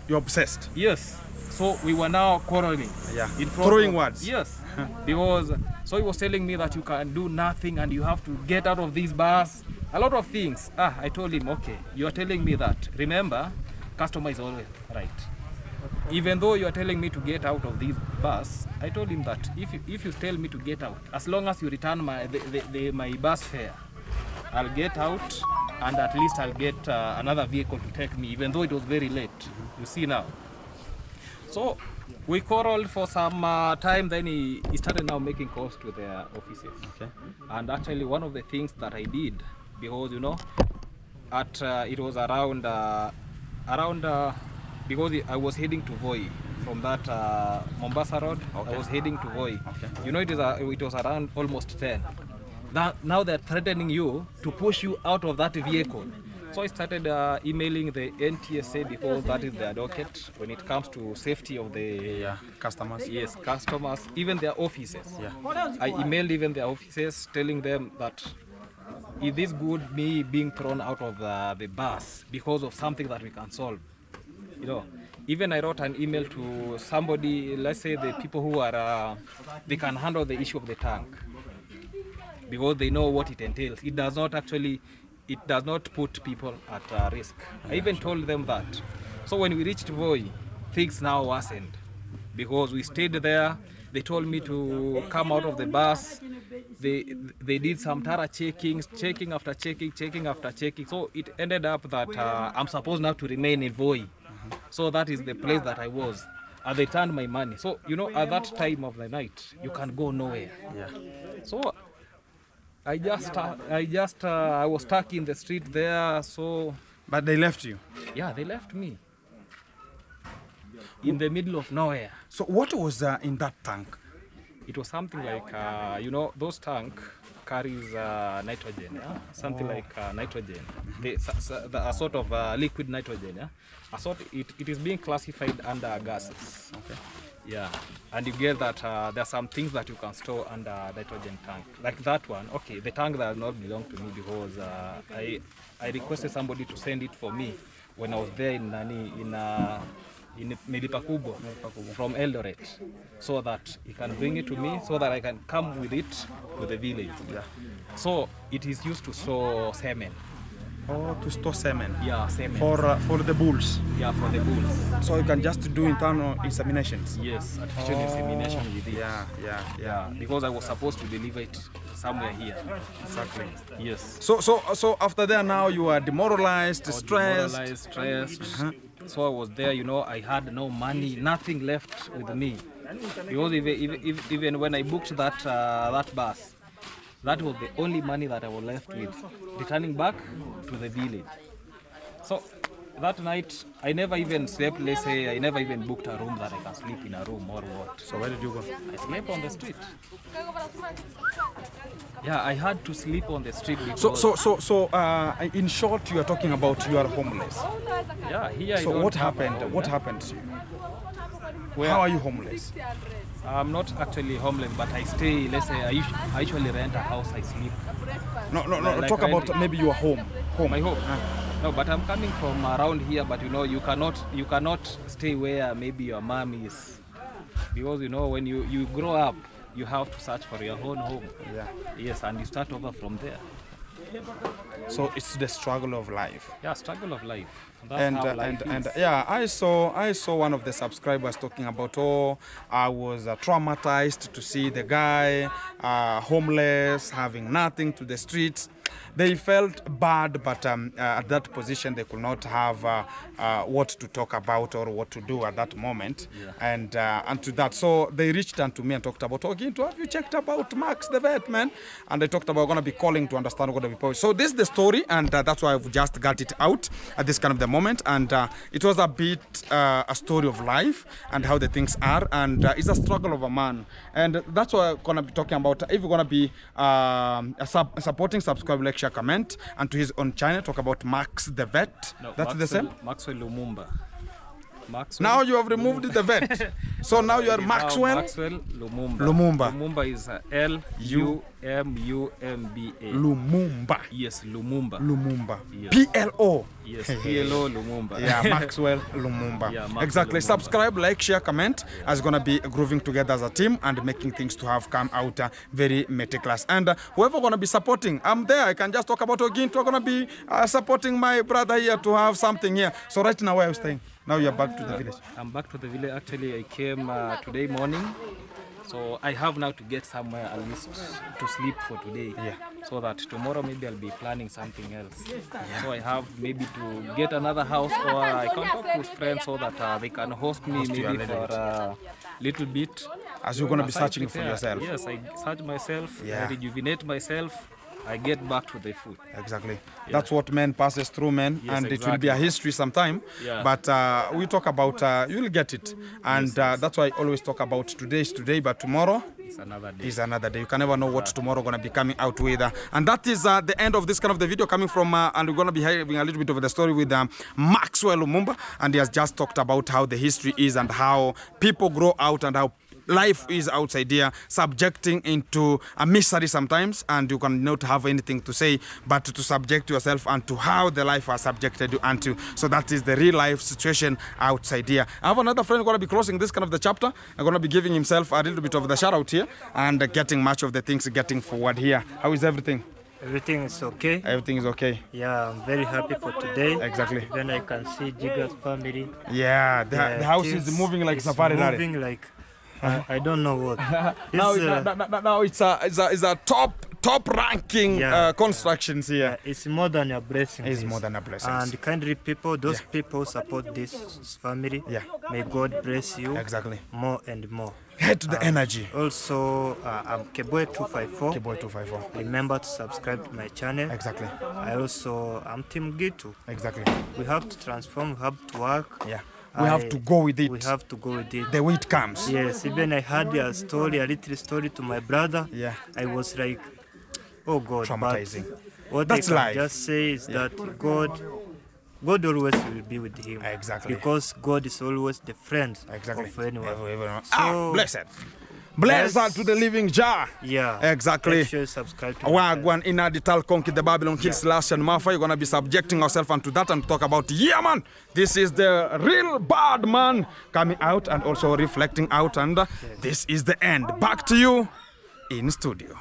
[SPEAKER 1] you're obsessed.
[SPEAKER 10] Yes. So we were now quarreling.
[SPEAKER 1] Yeah. Throwing words.
[SPEAKER 10] Yes. Because so he was telling me that you can do nothing and you have to get out of this bus. a lot of things. I told him, okay, you are telling me that. Remember, customer is always right. Even though you are telling me to get out of this bus, I told him that if you tell me to get out, as long as you return my bus fare, I'll get out, and at least I'll get another vehicle to take me, even though it was very late. You see now. So we quarreled for some time, then he started now making calls to their offices. Okay. And actually one of the things that I did, because you know, it was around because I was heading to Voi from that Mombasa Road. Okay. I was heading to Voi. Okay. You know, it was around almost 10. Now they're threatening you to push you out of that vehicle. So I started emailing the NTSA, because that is the advocate when it comes to safety of the
[SPEAKER 1] customers.
[SPEAKER 10] Yes, customers, even their offices. Yeah. I emailed even their offices telling them that is this good, me being thrown out of the bus because of something that we can solve. You know, even I wrote an email to somebody, let's say the people who are, they can handle the issue of the tank, because they know what it entails. It does not put people at risk. I even told them that. So when we reached Voi, things now worsened, because we stayed there. They told me to come out of the bus. They did some thorough checking after checking. So it ended up that I'm supposed now to remain in Voi. So that is the place that I was. And they turned my money. So, you know, at that time of the night, you can go nowhere. Yeah. So I was stuck in the street there. So.
[SPEAKER 1] But they left you?
[SPEAKER 10] Yeah, they left me in the middle of nowhere.
[SPEAKER 1] So what was in that tank?
[SPEAKER 10] It was something like, you know, those tank carries nitrogen, yeah? Something like nitrogen, a sort of liquid nitrogen. Yeah? It is being classified under gases. Okay. Yeah, and you get that there are some things that you can store under nitrogen tank, like that one. Okay, the tank does not belong to me, because I requested somebody to send it for me when I was there in Matiko from Eldoret, so that he can bring it to me, so that I can come with it to the village. Yeah. So it is used to store semen.
[SPEAKER 1] Oh, to store semen?
[SPEAKER 10] Yeah, semen.
[SPEAKER 1] For the bulls?
[SPEAKER 10] Yeah, for the bulls.
[SPEAKER 1] So you can just do internal inseminations?
[SPEAKER 10] Yes, artificial insemination with it.
[SPEAKER 1] Yeah.
[SPEAKER 10] Because I was supposed to deliver it somewhere here.
[SPEAKER 1] Exactly.
[SPEAKER 10] Yes.
[SPEAKER 1] So after that, now you are demoralized, stressed?
[SPEAKER 10] So I was there, you know, I had no money, nothing left with me. Because even when I booked that bus, that was the only money that I was left with, returning back to the village. So that night, I never even slept, let's say, I never even booked a room that I can sleep in a room or what.
[SPEAKER 1] So where did you go?
[SPEAKER 10] I slept on the street. Yeah, I had to sleep on the street because...
[SPEAKER 1] So in short, you are talking about you are homeless.
[SPEAKER 10] Yeah, here I
[SPEAKER 1] So
[SPEAKER 10] don't
[SPEAKER 1] what
[SPEAKER 10] have
[SPEAKER 1] happened?
[SPEAKER 10] a home,
[SPEAKER 1] What
[SPEAKER 10] yeah?
[SPEAKER 1] happened to you?
[SPEAKER 10] Where?
[SPEAKER 1] How are you homeless?
[SPEAKER 10] I'm not actually homeless, but I stay, let's say, I usually rent a house, I sleep.
[SPEAKER 1] No,
[SPEAKER 10] Like
[SPEAKER 1] talk about
[SPEAKER 10] renting.
[SPEAKER 1] maybe your home.
[SPEAKER 10] My home? No, but I'm coming from around here, but you know, you cannot stay where maybe your mom is. Because, you know, when you grow up, you have to search for your own home.
[SPEAKER 1] Yeah.
[SPEAKER 10] Yes, and you start over from there.
[SPEAKER 1] So it's the struggle of life.
[SPEAKER 10] Yeah, struggle of life. That's how life is.
[SPEAKER 1] Yeah, I saw one of the subscribers talking about, I was traumatized to see the guy homeless, having nothing, to the streets. They felt bad, but at that position they could not have what to talk about or what to do at that moment. Yeah. And to that, so they reached out to me and talked about, okay, have you checked about Max the vet, man? And they talked about going to be calling to understand what to be posted. So this is the story, and that's why I've just got it out at this kind of the moment. And it was a bit a story of life and how the things are, and it's a struggle of a man. And that's what I'm going to be talking about. If you're going to be supporting, subscribe, like, share, comment, and to his own channel, talk about Max the vet.
[SPEAKER 10] No,
[SPEAKER 1] that's the same?
[SPEAKER 10] Maxwell Lumumba. Maxwell.
[SPEAKER 1] Now you have removed the vet. So now you are Maxwell.
[SPEAKER 10] Maxwell Lumumba.
[SPEAKER 1] Lumumba.
[SPEAKER 10] Lumumba is Lumumba.
[SPEAKER 1] Lumumba.
[SPEAKER 10] Yes, Lumumba.
[SPEAKER 1] Lumumba.
[SPEAKER 10] Yes.
[SPEAKER 1] PLO.
[SPEAKER 10] Yes, PLO Lumumba.
[SPEAKER 1] Yeah, Maxwell Lumumba.
[SPEAKER 10] Yeah, Maxwell
[SPEAKER 1] exactly.
[SPEAKER 10] Lumumba.
[SPEAKER 1] Subscribe, like, share, comment. As gonna be grooving together as a team and making things to have come out very meticulous. And whoever gonna be supporting, I'm there. I can just talk about Oginto. We're gonna be supporting my brother here to have something here. So right now, where are you staying? Now you're back to the village.
[SPEAKER 10] I'm back to the village. Actually, I came today morning. So I have now to get somewhere at least to sleep for today.
[SPEAKER 1] Yeah.
[SPEAKER 10] So that tomorrow maybe I'll be planning something else. Yeah. So I have maybe to get another house, or I can talk with friends so that they can host me maybe for a little bit.
[SPEAKER 1] As you're going to be searching for yourself.
[SPEAKER 10] Yes, I search myself,
[SPEAKER 1] yeah.
[SPEAKER 10] I rejuvenate myself. I get back to the food.
[SPEAKER 1] Exactly. Yeah. That's what man passes through, man. Yes, and exactly. It will be a history sometime.
[SPEAKER 10] Yeah.
[SPEAKER 1] But we talk about, you'll get it. And yes. That's why I always talk about today is today, but tomorrow
[SPEAKER 10] is another day.
[SPEAKER 1] Is another day. You can never know what tomorrow going to be coming out with. And that is the end of this kind of the video coming from, and we're going to be having a little bit of the story with Maxwell Lumumba. And he has just talked about how the history is and how people grow out and how life is outside here, subjecting into a misery sometimes, and you cannot have anything to say but to subject yourself and to how the life has subjected you unto. So that is the real life situation outside here. I have another friend going to be closing this kind of the chapter. I'm going to be giving himself a little bit of the shout out here and getting much of the things getting forward here. How is everything?
[SPEAKER 11] Everything is okay.
[SPEAKER 1] Everything is okay.
[SPEAKER 11] Yeah, I'm very happy for today.
[SPEAKER 1] Exactly.
[SPEAKER 11] Then I can see Jiga's family.
[SPEAKER 1] Yeah, the house is moving like safari.
[SPEAKER 11] Moving like I don't know what.
[SPEAKER 1] Now it's a top ranking constructions here.
[SPEAKER 11] Yeah, it's more than a blessing.
[SPEAKER 1] It's more than a blessing.
[SPEAKER 11] And kindly people, those people support this family.
[SPEAKER 1] Yeah.
[SPEAKER 11] May God bless you.
[SPEAKER 1] Exactly.
[SPEAKER 11] More and more.
[SPEAKER 1] Head to the energy.
[SPEAKER 11] Also, I'm Keboy254.
[SPEAKER 1] Keboy254.
[SPEAKER 11] Remember to subscribe to my channel.
[SPEAKER 1] Exactly.
[SPEAKER 11] I'm Team Gitu.
[SPEAKER 1] Exactly.
[SPEAKER 11] We have to transform, we have to work.
[SPEAKER 1] Yeah. We have to go with it.
[SPEAKER 11] We have to go with it.
[SPEAKER 1] The way it comes.
[SPEAKER 11] Yes, even I had a little story to my brother.
[SPEAKER 1] Yeah.
[SPEAKER 11] I was like, oh God.
[SPEAKER 1] Traumatizing.
[SPEAKER 11] What
[SPEAKER 1] That's
[SPEAKER 11] I can
[SPEAKER 1] life.
[SPEAKER 11] just say is that God always will be with him.
[SPEAKER 1] Exactly.
[SPEAKER 11] Because God is always the friend of anyone.
[SPEAKER 1] So, blessed. Blessed to the living Jah.
[SPEAKER 11] Yeah.
[SPEAKER 1] Exactly.
[SPEAKER 11] Make sure you subscribe to
[SPEAKER 1] Wagwan in Adital Conquer the Babylon Kids Lash and Mafa. You're gonna be subjecting ourselves onto that and talk about man. This is the real bad man coming out and also reflecting out, and this is the end. Back to you in studio.